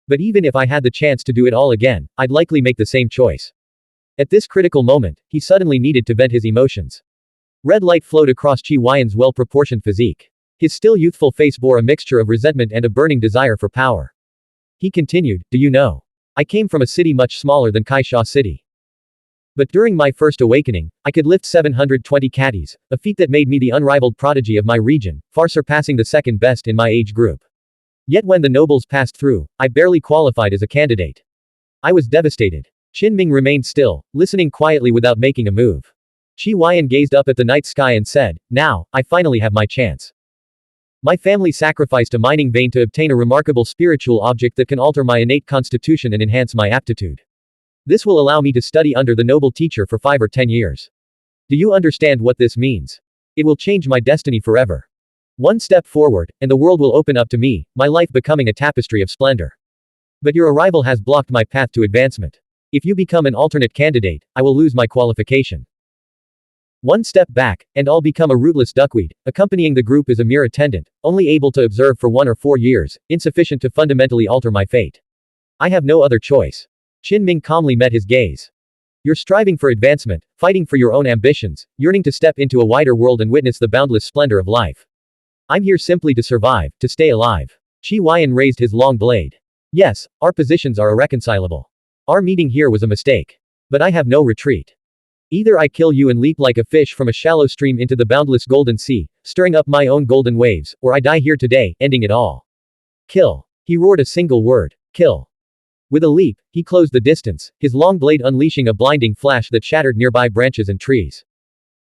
But even if I had the chance to do it all again, I'd likely make the same choice. At this critical moment, he suddenly needed to vent his emotions. Red light flowed across Xuanhuan's well-proportioned physique. His still youthful face bore a mixture of resentment and a burning desire for power. He continued, do you know? I came from a city much smaller than Kaisha City. But during my first awakening, I could lift 720 catties, a feat that made me the unrivaled prodigy of my region, far surpassing the second best in my age group. Yet when the nobles passed through, I barely qualified as a candidate. I was devastated. Qin Ming remained still, listening quietly without making a move. Xuanhuan gazed up at the night sky and said, now, I finally have my chance. My family sacrificed a mining vein to obtain a remarkable spiritual object that can alter my innate constitution and enhance my aptitude. This will allow me to study under the noble teacher for 5 or 10 years. Do you understand what this means? It will change my destiny forever. One step forward, and the world will open up to me, my life becoming a tapestry of splendor. But your arrival has blocked my path to advancement. If you become an alternate candidate, I will lose my qualification. One step back, and I'll become a rootless duckweed, accompanying the group as a mere attendant, only able to observe for 1 or 4 years, insufficient to fundamentally alter my fate. I have no other choice. Qin calmly met his gaze. You're striving for advancement, fighting for your own ambitions, yearning to step into a wider world and witness the boundless splendor of life. I'm here simply to survive, to stay alive. Xuanhuan raised his long blade. Yes, our positions are irreconcilable. Our meeting here was a mistake. But I have no retreat. Either I kill you and leap like a fish from a shallow stream into the boundless golden sea, stirring up my own golden waves, or I die here today, ending it all. Kill. He roared a single word. Kill. With a leap, he closed the distance, his long blade unleashing a blinding flash that shattered nearby branches and trees.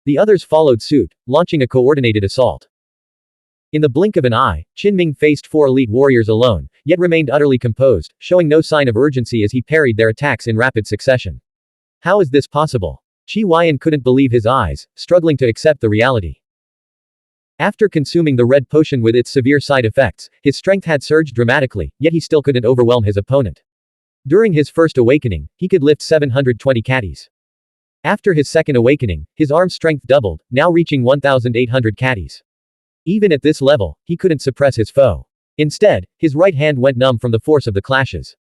The others followed suit, launching a coordinated assault. In the blink of an eye, Qin faced 4 elite warriors alone, yet remained utterly composed, showing no sign of urgency as he parried their attacks in rapid succession. How is this possible? Xuanhuan couldn't believe his eyes, struggling to accept the reality. After consuming the red potion with its severe side effects, his strength had surged dramatically, yet he still couldn't overwhelm his opponent. During his first awakening, he could lift 720 catties. After his second awakening, his arm strength doubled, now reaching 1,800 catties. Even at this level, he couldn't suppress his foe. Instead, his right hand went numb from the force of the clashes.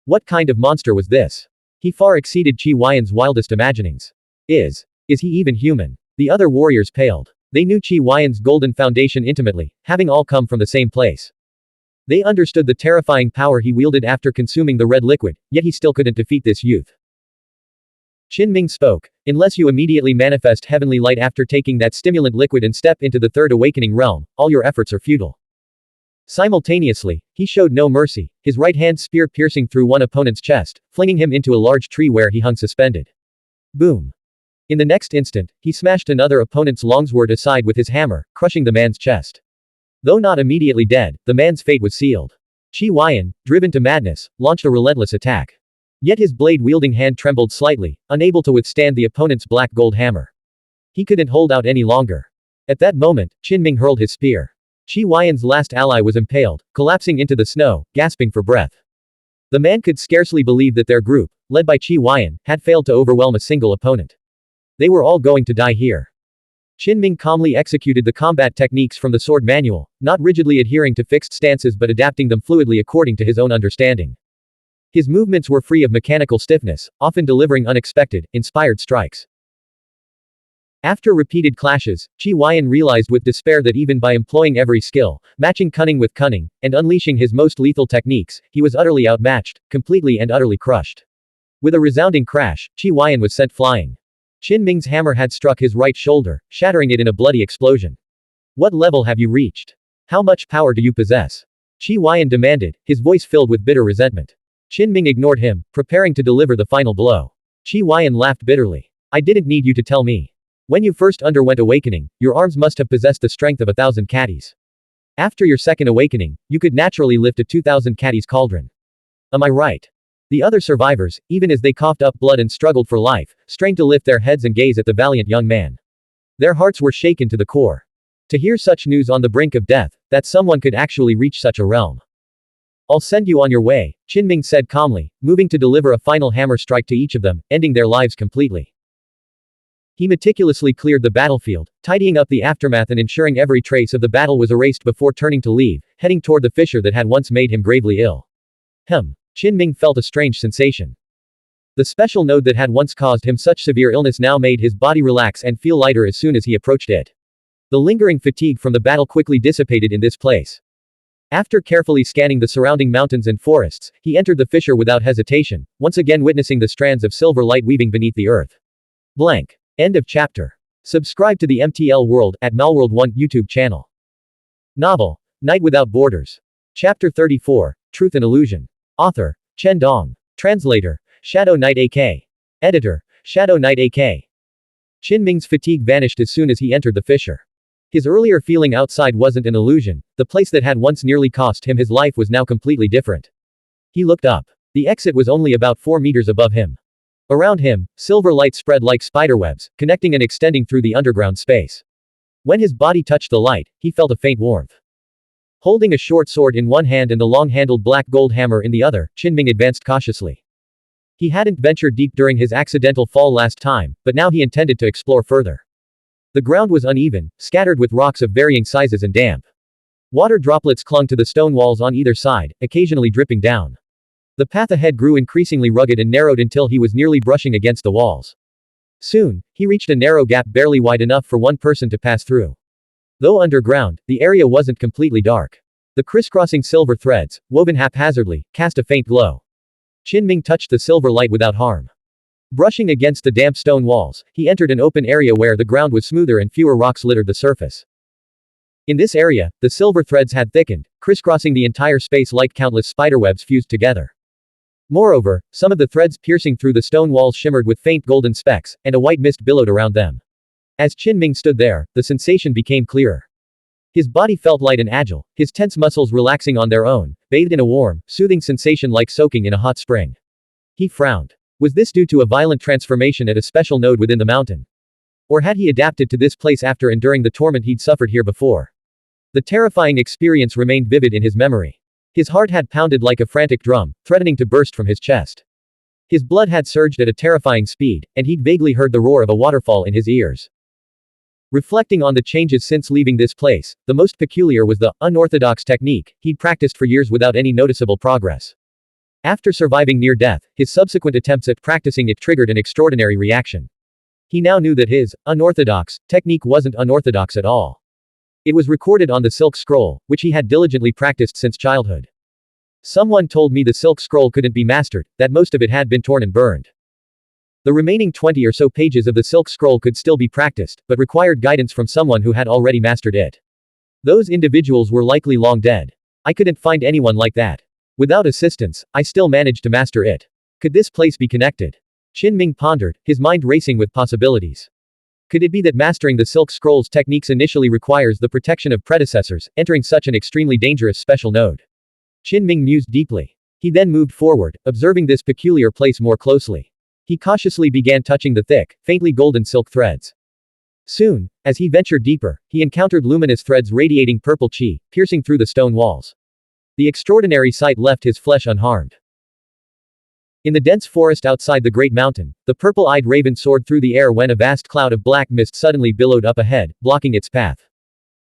What kind of monster was this? He far exceeded Xuanhuan's wildest imaginings. Is he even human? The other warriors paled. They knew Xuanhuan's golden foundation intimately, having all come from the same place. They understood the terrifying power he wielded after consuming the red liquid, yet he still couldn't defeat this youth. Qin spoke, unless you immediately manifest heavenly light after taking that stimulant liquid and step into the third awakening realm, all your efforts are futile. Simultaneously, he showed no mercy, his right hand spear piercing through one opponent's chest, flinging him into a large tree where he hung suspended. Boom. In the next instant, he smashed another opponent's longsword aside with his hammer, crushing the man's chest. Though not immediately dead, the man's fate was sealed. Xuanhuan, driven to madness, launched a relentless attack. Yet his blade-wielding hand trembled slightly, unable to withstand the opponent's black gold hammer. He couldn't hold out any longer. At that moment, Qin hurled his spear. Xuanhuan's last ally was impaled, collapsing into the snow, gasping for breath. The man could scarcely believe that their group, led by Xuanhuan, had failed to overwhelm a single opponent. They were all going to die here. Qin calmly executed the combat techniques from the sword manual, not rigidly adhering to fixed stances but adapting them fluidly according to his own understanding. His movements were free of mechanical stiffness, often delivering unexpected, inspired strikes. After repeated clashes, Xuanhuan realized with despair that even by employing every skill, matching cunning with cunning, and unleashing his most lethal techniques, he was utterly outmatched, completely and utterly crushed. With a resounding crash, Xuanhuan was sent flying. Qin hammer had struck his right shoulder, shattering it in a bloody explosion. What level have you reached? How much power do you possess? Xuanhuan demanded, his voice filled with bitter resentment. Qin ignored him, preparing to deliver the final blow. Xuanhuan laughed bitterly. I didn't need you to tell me. When you first underwent awakening, your arms must have possessed the strength of 1,000 catties. After your second awakening, you could naturally lift a 2,000 catties cauldron. Am I right? The other survivors, even as they coughed up blood and struggled for life, strained to lift their heads and gaze at the valiant young man. Their hearts were shaken to the core. To hear such news on the brink of death, that someone could actually reach such a realm. I'll send you on your way, Qin said calmly, moving to deliver a final hammer strike to each of them, ending their lives completely. He meticulously cleared the battlefield, tidying up the aftermath and ensuring every trace of the battle was erased before turning to leave, heading toward the fissure that had once made him gravely ill. Qin felt a strange sensation. The special node that had once caused him such severe illness now made his body relax and feel lighter as soon as he approached it. The lingering fatigue from the battle quickly dissipated in this place. After carefully scanning the surrounding mountains and forests, he entered the fissure without hesitation, once again witnessing the strands of silver light weaving beneath the earth. Blank. End of chapter. Subscribe to the MTL World at Malworld 1 YouTube channel. Novel, Night Without Borders. Chapter 34, Truth and Illusion. Author, Chen Dong. Translator, Shadow Knight AK. Editor, Shadow Knight AK. Qin fatigue vanished as soon as he entered the fissure. His earlier feeling outside wasn't an illusion, the place that had once nearly cost him his life was now completely different. He looked up. The exit was only about 4 meters above him. Around him, silver light spread like spiderwebs, connecting and extending through the underground space. When his body touched the light, he felt a faint warmth. Holding a short sword in one hand and the long-handled black gold hammer in the other, Qinming advanced cautiously. He hadn't ventured deep during his accidental fall last time, but now he intended to explore further. The ground was uneven, scattered with rocks of varying sizes and damp. Water droplets clung to the stone walls on either side, occasionally dripping down. The path ahead grew increasingly rugged and narrowed until he was nearly brushing against the walls. Soon, he reached a narrow gap barely wide enough for one person to pass through. Though underground, the area wasn't completely dark. The crisscrossing silver threads, woven haphazardly, cast a faint glow. Qinming touched the silver light without harm. Brushing against the damp stone walls, he entered an open area where the ground was smoother and fewer rocks littered the surface. In this area, the silver threads had thickened, crisscrossing the entire space like countless spiderwebs fused together. Moreover, some of the threads piercing through the stone walls shimmered with faint golden specks, and a white mist billowed around them. As Qinming stood there, the sensation became clearer. His body felt light and agile, his tense muscles relaxing on their own, bathed in a warm, soothing sensation like soaking in a hot spring. He frowned. Was this due to a violent transformation at a special node within the mountain? Or had he adapted to this place after enduring the torment he'd suffered here before? The terrifying experience remained vivid in his memory. His heart had pounded like a frantic drum, threatening to burst from his chest. His blood had surged at a terrifying speed, and he'd vaguely heard the roar of a waterfall in his ears. Reflecting on the changes since leaving this place, the most peculiar was the unorthodox technique he'd practiced for years without any noticeable progress. After surviving near death, his subsequent attempts at practicing it triggered an extraordinary reaction. He now knew that his unorthodox technique wasn't unorthodox at all. It was recorded on the Silk Scroll, which he had diligently practiced since childhood. Someone told me the Silk Scroll couldn't be mastered, that most of it had been torn and burned. The remaining 20 or so pages of the Silk Scroll could still be practiced, but required guidance from someone who had already mastered it. Those individuals were likely long dead. I couldn't find anyone like that. Without assistance, I still managed to master it. Could this place be connected? Qinming pondered, his mind racing with possibilities. Could it be that mastering the Silk Scroll's techniques initially requires the protection of predecessors, entering such an extremely dangerous special node? Qinming mused deeply. He then moved forward, observing this peculiar place more closely. He cautiously began touching the thick, faintly golden silk threads. Soon, as he ventured deeper, he encountered luminous threads radiating purple qi, piercing through the stone walls. The extraordinary sight left his flesh unharmed. In the dense forest outside the great mountain, the purple-eyed raven soared through the air when a vast cloud of black mist suddenly billowed up ahead, blocking its path.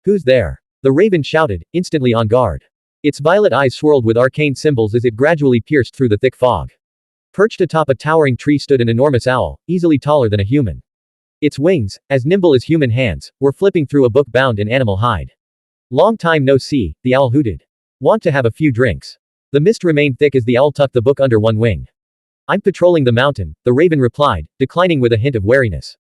Who's there? The raven shouted, instantly on guard. Its violet eyes swirled with arcane symbols as it gradually pierced through the thick fog. Perched atop a towering tree stood an enormous owl, easily taller than a human. Its wings, as nimble as human hands, were flipping through a book bound in animal hide. Long time no see, the owl hooted. Want to have a few drinks? The mist remained thick as the owl tucked the book under one wing. I'm patrolling the mountain, the raven replied, declining with a hint of wariness.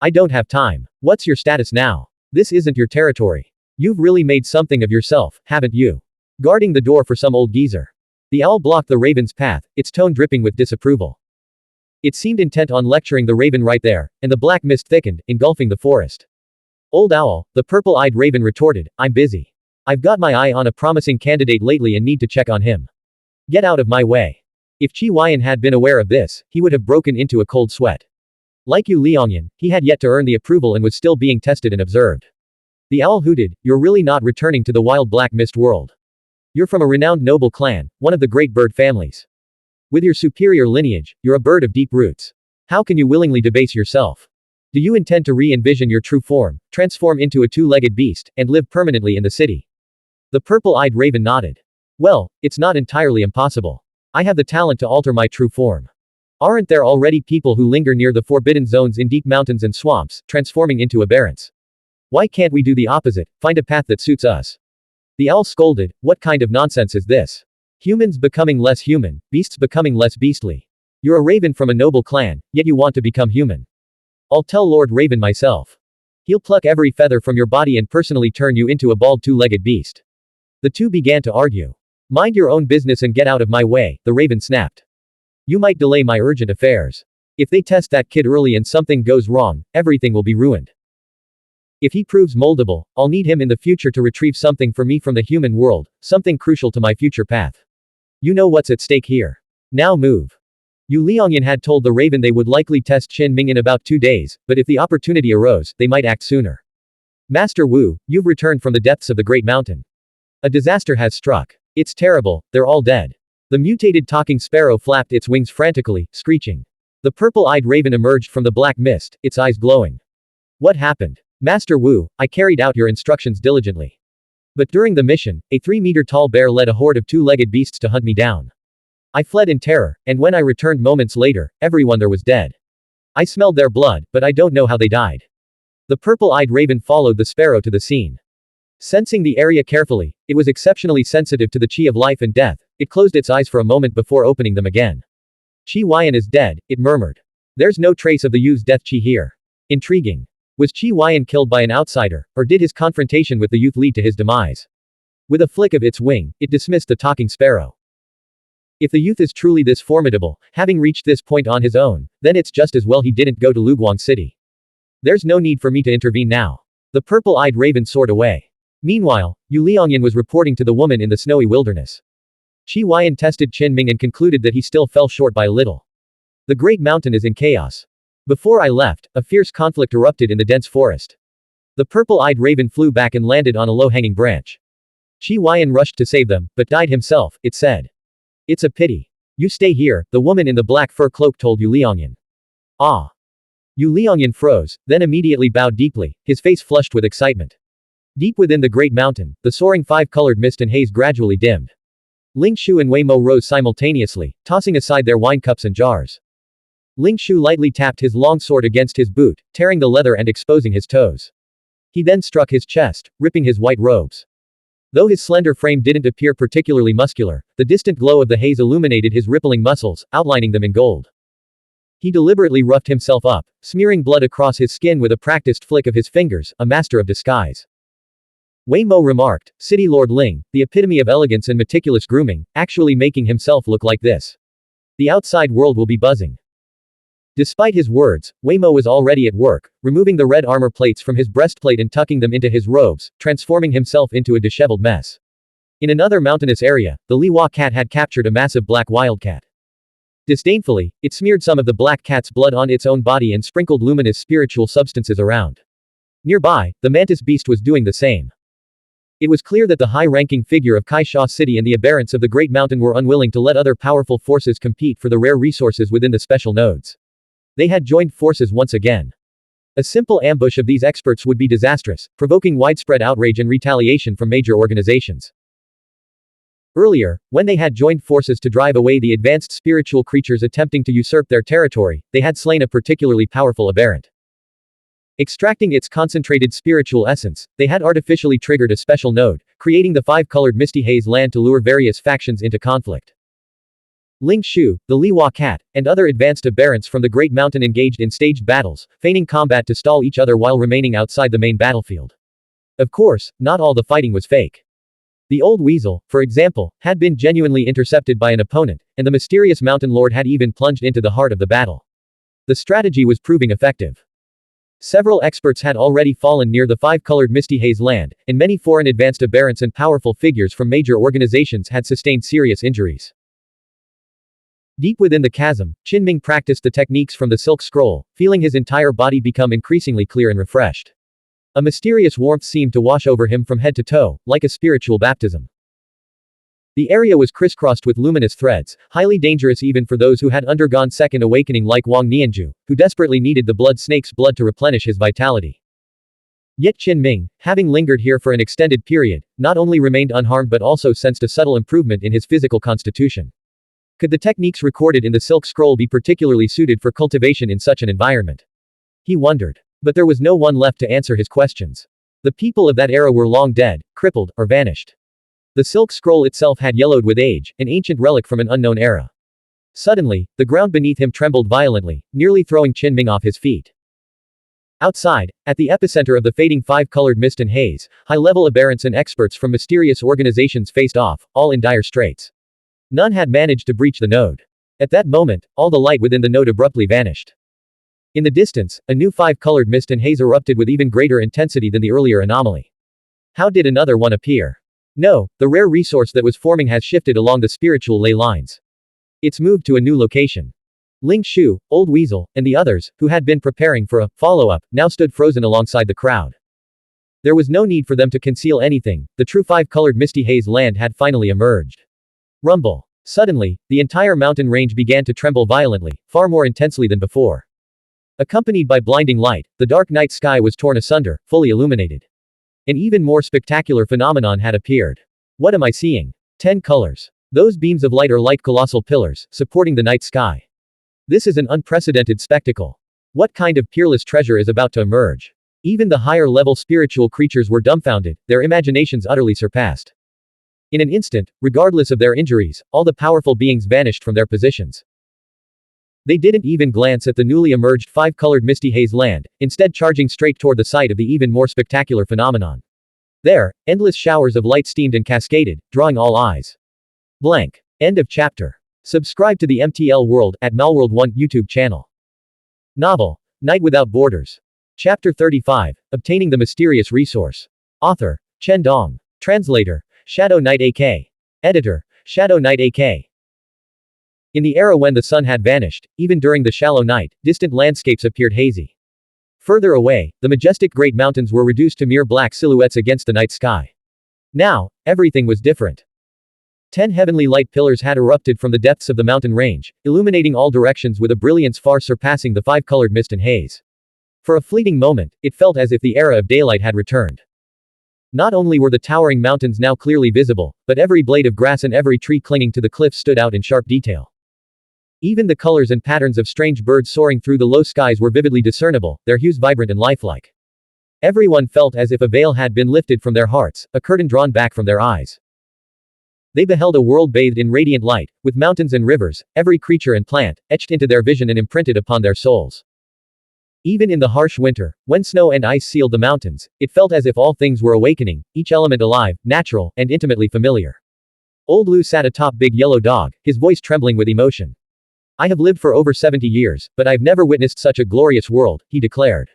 I don't have time. What's your status now? This isn't your territory. You've really made something of yourself, haven't you? Guarding the door for some old geezer. The owl blocked the raven's path, its tone dripping with disapproval. It seemed intent on lecturing the raven right there, and the black mist thickened, engulfing the forest. Old owl, the purple-eyed raven retorted, I'm busy. I've got my eye on a promising candidate lately and need to check on him. Get out of my way. If Xuanhuan had been aware of this, he would have broken into a cold sweat. Like you Liangyan, he had yet to earn the approval and was still being tested and observed. The owl hooted, you're really not returning to the wild black mist world. You're from a renowned noble clan, one of the great bird families. With your superior lineage, you're a bird of deep roots. How can you willingly debase yourself? Do you intend to re-envision your true form, transform into a two-legged beast, and live permanently in the city? The purple-eyed raven nodded. Well, it's not entirely impossible. I have the talent to alter my true form. Aren't there already people who linger near the forbidden zones in deep mountains and swamps, transforming into aberrants? Why can't we do the opposite, find a path that suits us? The owl scolded, what kind of nonsense is this? Humans becoming less human, beasts becoming less beastly. You're a raven from a noble clan, yet you want to become human. I'll tell Lord Raven myself. He'll pluck every feather from your body and personally turn you into a bald two-legged beast. The two began to argue. Mind your own business and get out of my way, the raven snapped. You might delay my urgent affairs. If they test that kid early and something goes wrong, everything will be ruined. If he proves moldable, I'll need him in the future to retrieve something for me from the human world, something crucial to my future path. You know what's at stake here. Now move. Yu Liangyan had told the raven they would likely test Qinming in about 2 days, but if the opportunity arose, they might act sooner. Master Wu, you've returned from the depths of the Great Mountain. A disaster has struck. It's terrible, they're all dead. The mutated talking sparrow flapped its wings frantically, screeching. The purple-eyed raven emerged from the black mist, its eyes glowing. What happened? Master Wu, I carried out your instructions diligently. But during the mission, a 3-meter-tall bear led a horde of 2-legged beasts to hunt me down. I fled in terror, and when I returned moments later, everyone there was dead. I smelled their blood, but I don't know how they died. The purple-eyed raven followed the sparrow to the scene. Sensing the area carefully, it was exceptionally sensitive to the chi of life and death. It closed its eyes for a moment before opening them again. Qi Huayan is dead, it murmured. There's no trace of the youth's death qi here. Intriguing. Was Qi Huayan killed by an outsider, or did his confrontation with the youth lead to his demise? With a flick of its wing, it dismissed the talking sparrow. If the youth is truly this formidable, having reached this point on his own, then it's just as well he didn't go to Luguang City. There's no need for me to intervene now. The purple-eyed raven soared away. Meanwhile, Yu Liangyan was reporting to the woman in the snowy wilderness. Qi Huayan tested Qin Ming and concluded that he still fell short by a little. The Great Mountain is in chaos. Before I left, a fierce conflict erupted in the dense forest. The purple-eyed raven flew back and landed on a low-hanging branch. Qi Huayan rushed to save them, but died himself, it said. It's a pity. You stay here, the woman in the black fur cloak told Yu Liangyan. Ah. Yu Liangyan froze, then immediately bowed deeply, his face flushed with excitement. Deep within the Great Mountain, the soaring 5-colored mist and haze gradually dimmed. Ling Shu and Wei Mo rose simultaneously, tossing aside their wine cups and jars. Ling Shu lightly tapped his long sword against his boot, tearing the leather and exposing his toes. He then struck his chest, ripping his white robes. Though his slender frame didn't appear particularly muscular, the distant glow of the haze illuminated his rippling muscles, outlining them in gold. He deliberately roughed himself up, smearing blood across his skin with a practiced flick of his fingers, a master of disguise. Wei Mo remarked, City Lord Ling, the epitome of elegance and meticulous grooming, actually making himself look like this. The outside world will be buzzing. Despite his words, Wei Mo was already at work, removing the red armor plates from his breastplate and tucking them into his robes, transforming himself into a disheveled mess. In another mountainous area, the Liwa cat had captured a massive black wildcat. Disdainfully, it smeared some of the black cat's blood on its own body and sprinkled luminous spiritual substances around. Nearby, the mantis beast was doing the same. It was clear that the high-ranking figure of Kaisha City and the aberrants of the Great Mountain were unwilling to let other powerful forces compete for the rare resources within the special nodes. They had joined forces once again. A simple ambush of these experts would be disastrous, provoking widespread outrage and retaliation from major organizations. Earlier, when they had joined forces to drive away the advanced spiritual creatures attempting to usurp their territory, they had slain a particularly powerful aberrant. Extracting its concentrated spiritual essence, they had artificially triggered a special node, creating the 5-colored misty haze land to lure various factions into conflict. Ling Shu, the Liwa cat, and other advanced aberrants from the Great Mountain engaged in staged battles, feigning combat to stall each other while remaining outside the main battlefield. Of course, not all the fighting was fake. The old weasel, for example, had been genuinely intercepted by an opponent, and the mysterious mountain lord had even plunged into the heart of the battle. The strategy was proving effective. Several experts had already fallen near the 5-colored misty haze land, and many foreign advanced aberrants and powerful figures from major organizations had sustained serious injuries. Deep within the chasm, Qin Ming practiced the techniques from the Silk Scroll, feeling his entire body become increasingly clear and refreshed. A mysterious warmth seemed to wash over him from head to toe, like a spiritual baptism. The area was crisscrossed with luminous threads, highly dangerous even for those who had undergone second awakening like Wang Nianju, who desperately needed the blood snake's blood to replenish his vitality. Yet Qin Ming, having lingered here for an extended period, not only remained unharmed but also sensed a subtle improvement in his physical constitution. Could the techniques recorded in the Silk Scroll be particularly suited for cultivation in such an environment? He wondered. But there was no one left to answer his questions. The people of that era were long dead, crippled, or vanished. The Silk Scroll itself had yellowed with age, an ancient relic from an unknown era. Suddenly, the ground beneath him trembled violently, nearly throwing Qin Ming off his feet. Outside, at the epicenter of the fading 5-colored mist and haze, high-level aberrants and experts from mysterious organizations faced off, all in dire straits. None had managed to breach the node. At that moment, all the light within the node abruptly vanished. In the distance, a new 5-colored mist and haze erupted with even greater intensity than the earlier anomaly. How did another one appear? No, the rare resource that was forming has shifted along the spiritual ley lines. It's moved to a new location. Ling Shu, Old Weasel, and the others, who had been preparing for a follow-up, now stood frozen alongside the crowd. There was no need for them to conceal anything, the true five-colored misty haze land had finally emerged. Rumble. Suddenly, the entire mountain range began to tremble violently, far more intensely than before. Accompanied by blinding light, the dark night sky was torn asunder, fully illuminated. An even more spectacular phenomenon had appeared. What am I seeing? 10 colors. Those beams of light are like colossal pillars, supporting the night sky. This is an unprecedented spectacle. What kind of peerless treasure is about to emerge? Even the higher-level spiritual creatures were dumbfounded, their imaginations utterly surpassed. In an instant, regardless of their injuries, all the powerful beings vanished from their positions. They didn't even glance at the newly emerged five-colored misty haze land, instead charging straight toward the site of the even more spectacular phenomenon. There, endless showers of light steamed and cascaded, drawing all eyes. Blank. End of chapter. Subscribe to the MTL World at Malworld 1 YouTube channel. Novel. Night Without Borders. Chapter 35. Obtaining the Mysterious Resource. Author. Chen Dong. Translator. Shadow Knight AK. Editor. Shadow Knight AK. In the era when the sun had vanished, even during the shallow night, distant landscapes appeared hazy. Further away, the majestic great mountains were reduced to mere black silhouettes against the night sky. Now, everything was different. 10 heavenly light pillars had erupted from the depths of the mountain range, illuminating all directions with a brilliance far surpassing the five-colored mist and haze. For a fleeting moment, it felt as if the era of daylight had returned. Not only were the towering mountains now clearly visible, but every blade of grass and every tree clinging to the cliffs stood out in sharp detail. Even the colors and patterns of strange birds soaring through the low skies were vividly discernible, their hues vibrant and lifelike. Everyone felt as if a veil had been lifted from their hearts, a curtain drawn back from their eyes. They beheld a world bathed in radiant light, with mountains and rivers, every creature and plant, etched into their vision and imprinted upon their souls. Even in the harsh winter, when snow and ice sealed the mountains, it felt as if all things were awakening, each element alive, natural, and intimately familiar. Old Lu sat atop Big Yellow Dog, his voice trembling with emotion. I have lived for over 70 years, but I've never witnessed such a glorious world, he declared.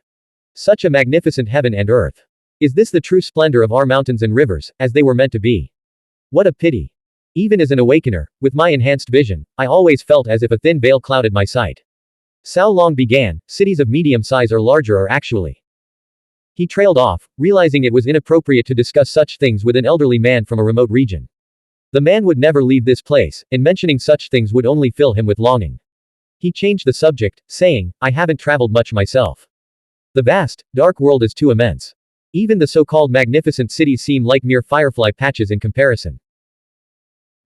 Such a magnificent heaven and earth. Is this the true splendor of our mountains and rivers, as they were meant to be? What a pity. Even as an awakener, with my enhanced vision, I always felt as if a thin veil clouded my sight. Sao Long began, cities of medium size or larger are actually. He trailed off, realizing it was inappropriate to discuss such things with an elderly man from a remote region. The man would never leave this place, and mentioning such things would only fill him with longing. He changed the subject, saying, I haven't traveled much myself. The vast, dark world is too immense. Even the so-called magnificent cities seem like mere firefly patches in comparison.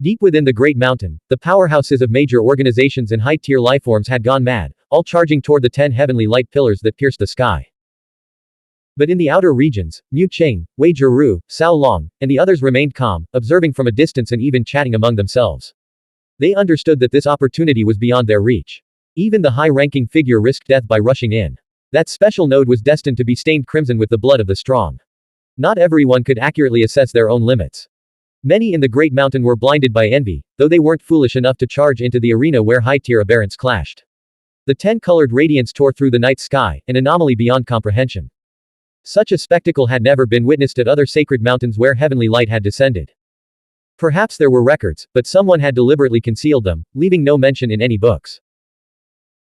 Deep within the great mountain, the powerhouses of major organizations and high-tier lifeforms had gone mad, all charging toward the 10 heavenly light pillars that pierced the sky. But in the outer regions, Mu Qing, Wei Jiru, Sao Long, and the others remained calm, observing from a distance and even chatting among themselves. They understood that this opportunity was beyond their reach. Even the high-ranking figure risked death by rushing in. That special node was destined to be stained crimson with the blood of the strong. Not everyone could accurately assess their own limits. Many in the Great Mountain were blinded by envy, though they weren't foolish enough to charge into the arena where high-tier aberrants clashed. The 10-colored radiance tore through the night sky, an anomaly beyond comprehension. Such a spectacle had never been witnessed at other sacred mountains where heavenly light had descended. Perhaps there were records, but someone had deliberately concealed them, leaving no mention in any books.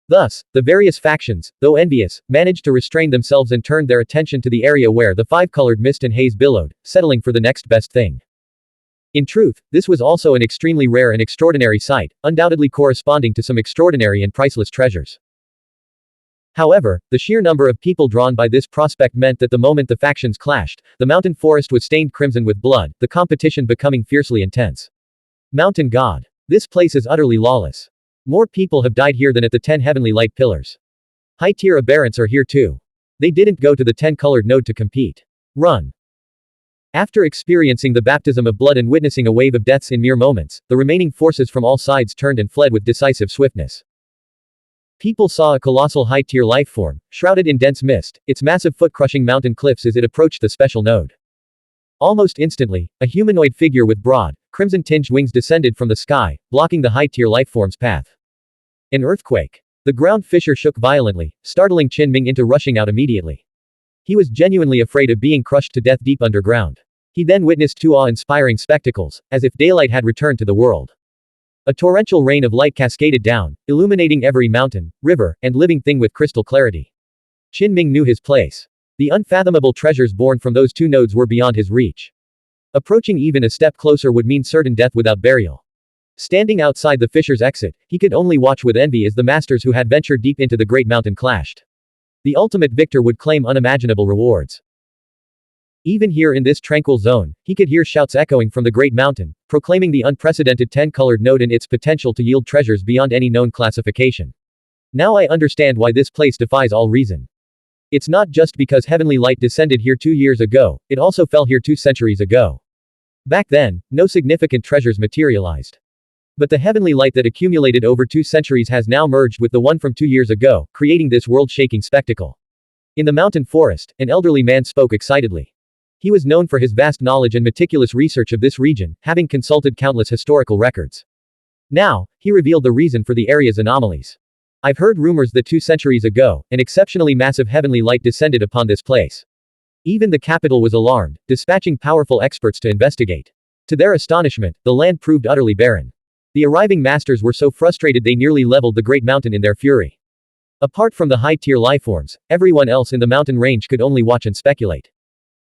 Thus, the various factions, though envious, managed to restrain themselves and turned their attention to the area where the five-colored mist and haze billowed, settling for the next best thing. In truth, this was also an extremely rare and extraordinary sight, undoubtedly corresponding to some extraordinary and priceless treasures. However, the sheer number of people drawn by this prospect meant that the moment the factions clashed, the mountain forest was stained crimson with blood, the competition becoming fiercely intense. Mountain God. This place is utterly lawless. More people have died here than at the 10 heavenly light pillars. High-tier aberrants are here too. They didn't go to the 10-colored node to compete. Run. After experiencing the baptism of blood and witnessing a wave of deaths in mere moments, the remaining forces from all sides turned and fled with decisive swiftness. People saw a colossal high-tier life form, shrouded in dense mist, its massive foot-crushing mountain cliffs as it approached the special node. Almost instantly, a humanoid figure with broad, crimson-tinged wings descended from the sky, blocking the high-tier life form's path. An earthquake. The ground fissure shook violently, startling Qin Ming into rushing out immediately. He was genuinely afraid of being crushed to death deep underground. He then witnessed two awe-inspiring spectacles, as if daylight had returned to the world. A torrential rain of light cascaded down, illuminating every mountain, river, and living thing with crystal clarity. Qin Ming knew his place. The unfathomable treasures born from those two nodes were beyond his reach. Approaching even a step closer would mean certain death without burial. Standing outside the fisher's exit, he could only watch with envy as the masters who had ventured deep into the great mountain clashed. The ultimate victor would claim unimaginable rewards. Even here in this tranquil zone, he could hear shouts echoing from the great mountain, proclaiming the unprecedented 10-colored node and its potential to yield treasures beyond any known classification. Now I understand why this place defies all reason. It's not just because heavenly light descended here 2 years ago, it also fell here 2 centuries ago. Back then, no significant treasures materialized. But the heavenly light that accumulated over 2 centuries has now merged with the one from 2 years ago, creating this world-shaking spectacle. In the mountain forest, an elderly man spoke excitedly. He was known for his vast knowledge and meticulous research of this region, having consulted countless historical records. Now, he revealed the reason for the area's anomalies. I've heard rumors that 2 centuries ago, an exceptionally massive heavenly light descended upon this place. Even the capital was alarmed, dispatching powerful experts to investigate. To their astonishment, the land proved utterly barren. The arriving masters were so frustrated they nearly leveled the great mountain in their fury. Apart from the high-tier lifeforms, everyone else in the mountain range could only watch and speculate.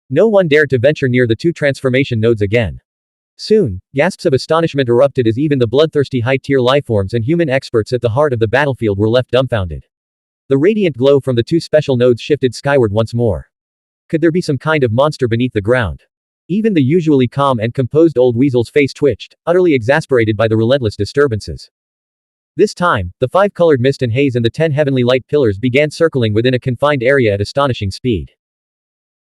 No one dared to venture near the 2 transformation nodes again. Soon, gasps of astonishment erupted as even the bloodthirsty high-tier lifeforms and human experts at the heart of the battlefield were left dumbfounded. The radiant glow from the 2 special nodes shifted skyward once more. Could there be some kind of monster beneath the ground? Even the usually calm and composed old weasel's face twitched, utterly exasperated by the relentless disturbances. This time, the 5-colored mist and haze and the 10 heavenly light pillars began circling within a confined area at astonishing speed.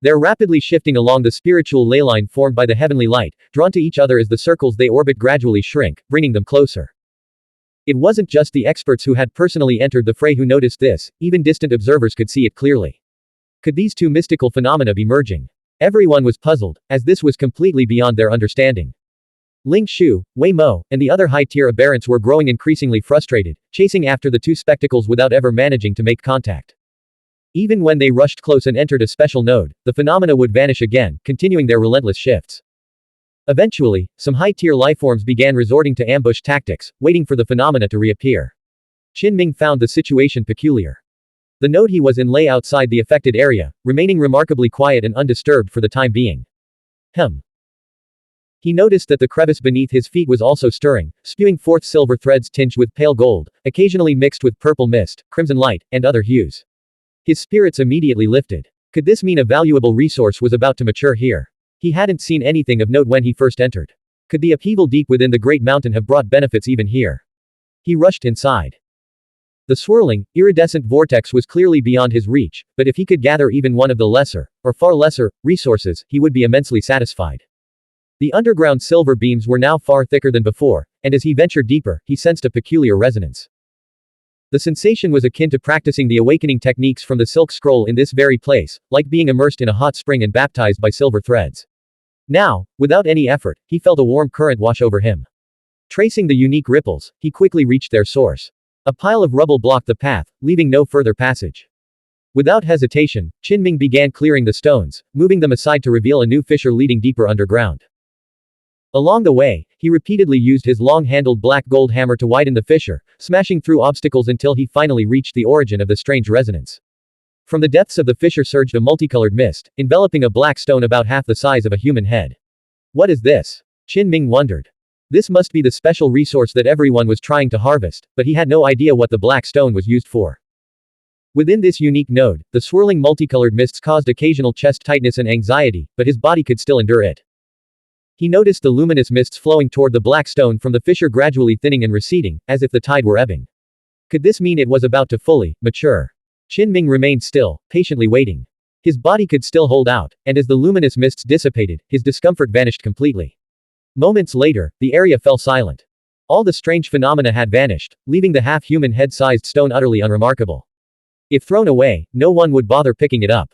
They're rapidly shifting along the spiritual ley line formed by the heavenly light, drawn to each other as the circles they orbit gradually shrink, bringing them closer. It wasn't just the experts who had personally entered the fray who noticed this, even distant observers could see it clearly. Could these 2 mystical phenomena be merging? Everyone was puzzled, as this was completely beyond their understanding. Ling Shu, Wei Mo, and the other high-tier aberrants were growing increasingly frustrated, chasing after the 2 spectacles without ever managing to make contact. Even when they rushed close and entered a special node, the phenomena would vanish again, continuing their relentless shifts. Eventually, some high-tier lifeforms began resorting to ambush tactics, waiting for the phenomena to reappear. Qin Ming found the situation peculiar. The node he was in lay outside the affected area, remaining remarkably quiet and undisturbed for the time being. He noticed that the crevice beneath his feet was also stirring, spewing forth silver threads tinged with pale gold, occasionally mixed with purple mist, crimson light, and other hues. His spirits immediately lifted. Could this mean a valuable resource was about to mature here? He hadn't seen anything of note when he first entered. Could the upheaval deep within the great mountain have brought benefits even here? He rushed inside. The swirling, iridescent vortex was clearly beyond his reach, but if he could gather even one of the lesser, or far lesser, resources, he would be immensely satisfied. The underground silver beams were now far thicker than before, and as he ventured deeper, he sensed a peculiar resonance. The sensation was akin to practicing the awakening techniques from the silk scroll in this very place, like being immersed in a hot spring and baptized by silver threads. Now, without any effort, he felt a warm current wash over him. Tracing the unique ripples, he quickly reached their source. A pile of rubble blocked the path, leaving no further passage. Without hesitation, Qin Ming began clearing the stones, moving them aside to reveal a new fissure leading deeper underground. Along the way, he repeatedly used his long-handled black gold hammer to widen the fissure, smashing through obstacles until he finally reached the origin of the strange resonance. From the depths of the fissure surged a multicolored mist, enveloping a black stone about half the size of a human head. What is this? Qin Ming wondered. This must be the special resource that everyone was trying to harvest, but he had no idea what the black stone was used for. Within this unique node, the swirling multicolored mists caused occasional chest tightness and anxiety, but his body could still endure it. He noticed the luminous mists flowing toward the black stone from the fissure gradually thinning and receding, as if the tide were ebbing. Could this mean it was about to fully mature? Qin Ming remained still, patiently waiting. His body could still hold out, and as the luminous mists dissipated, his discomfort vanished completely. Moments later, the area fell silent. All the strange phenomena had vanished, leaving the half-human head-sized stone utterly unremarkable. If thrown away, no one would bother picking it up.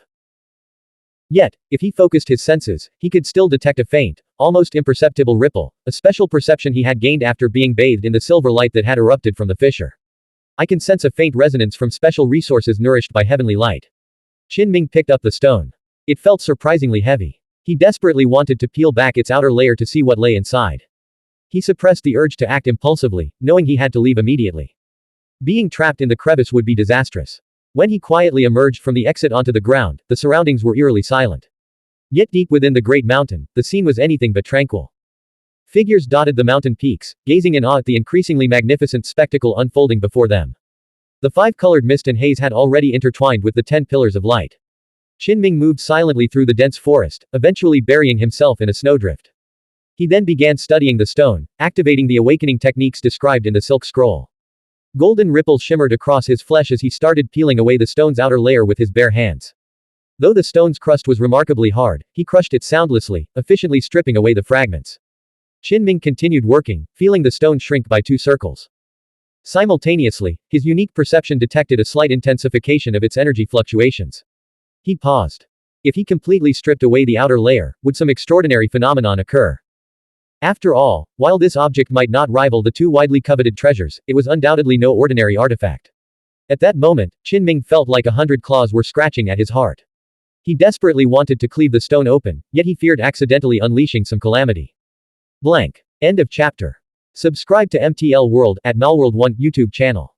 Yet, if he focused his senses, he could still detect a faint, almost imperceptible ripple, a special perception he had gained after being bathed in the silver light that had erupted from the fissure. I can sense a faint resonance from special resources nourished by heavenly light. Qin Ming picked up the stone. It felt surprisingly heavy. He desperately wanted to peel back its outer layer to see what lay inside. He suppressed the urge to act impulsively, knowing he had to leave immediately. Being trapped in the crevice would be disastrous. When he quietly emerged from the exit onto the ground, the surroundings were eerily silent. Yet deep within the great mountain, the scene was anything but tranquil. Figures dotted the mountain peaks, gazing in awe at the increasingly magnificent spectacle unfolding before them. The five-colored mist and haze had already intertwined with the 10 pillars of light. Qinming moved silently through the dense forest, eventually burying himself in a snowdrift. He then began studying the stone, activating the awakening techniques described in the Silk Scroll. Golden ripples shimmered across his flesh as he started peeling away the stone's outer layer with his bare hands. Though the stone's crust was remarkably hard, he crushed it soundlessly, efficiently stripping away the fragments. Qinming continued working, feeling the stone shrink by 2 circles. Simultaneously, his unique perception detected a slight intensification of its energy fluctuations. He paused. If he completely stripped away the outer layer, would some extraordinary phenomenon occur? After all, while this object might not rival the 2 widely coveted treasures, it was undoubtedly no ordinary artifact. At that moment, Qinming felt like 100 claws were scratching at his heart. He desperately wanted to cleave the stone open, yet he feared accidentally unleashing some calamity. Blank. End of chapter. Subscribe to MTL World at Malworld 1 YouTube channel.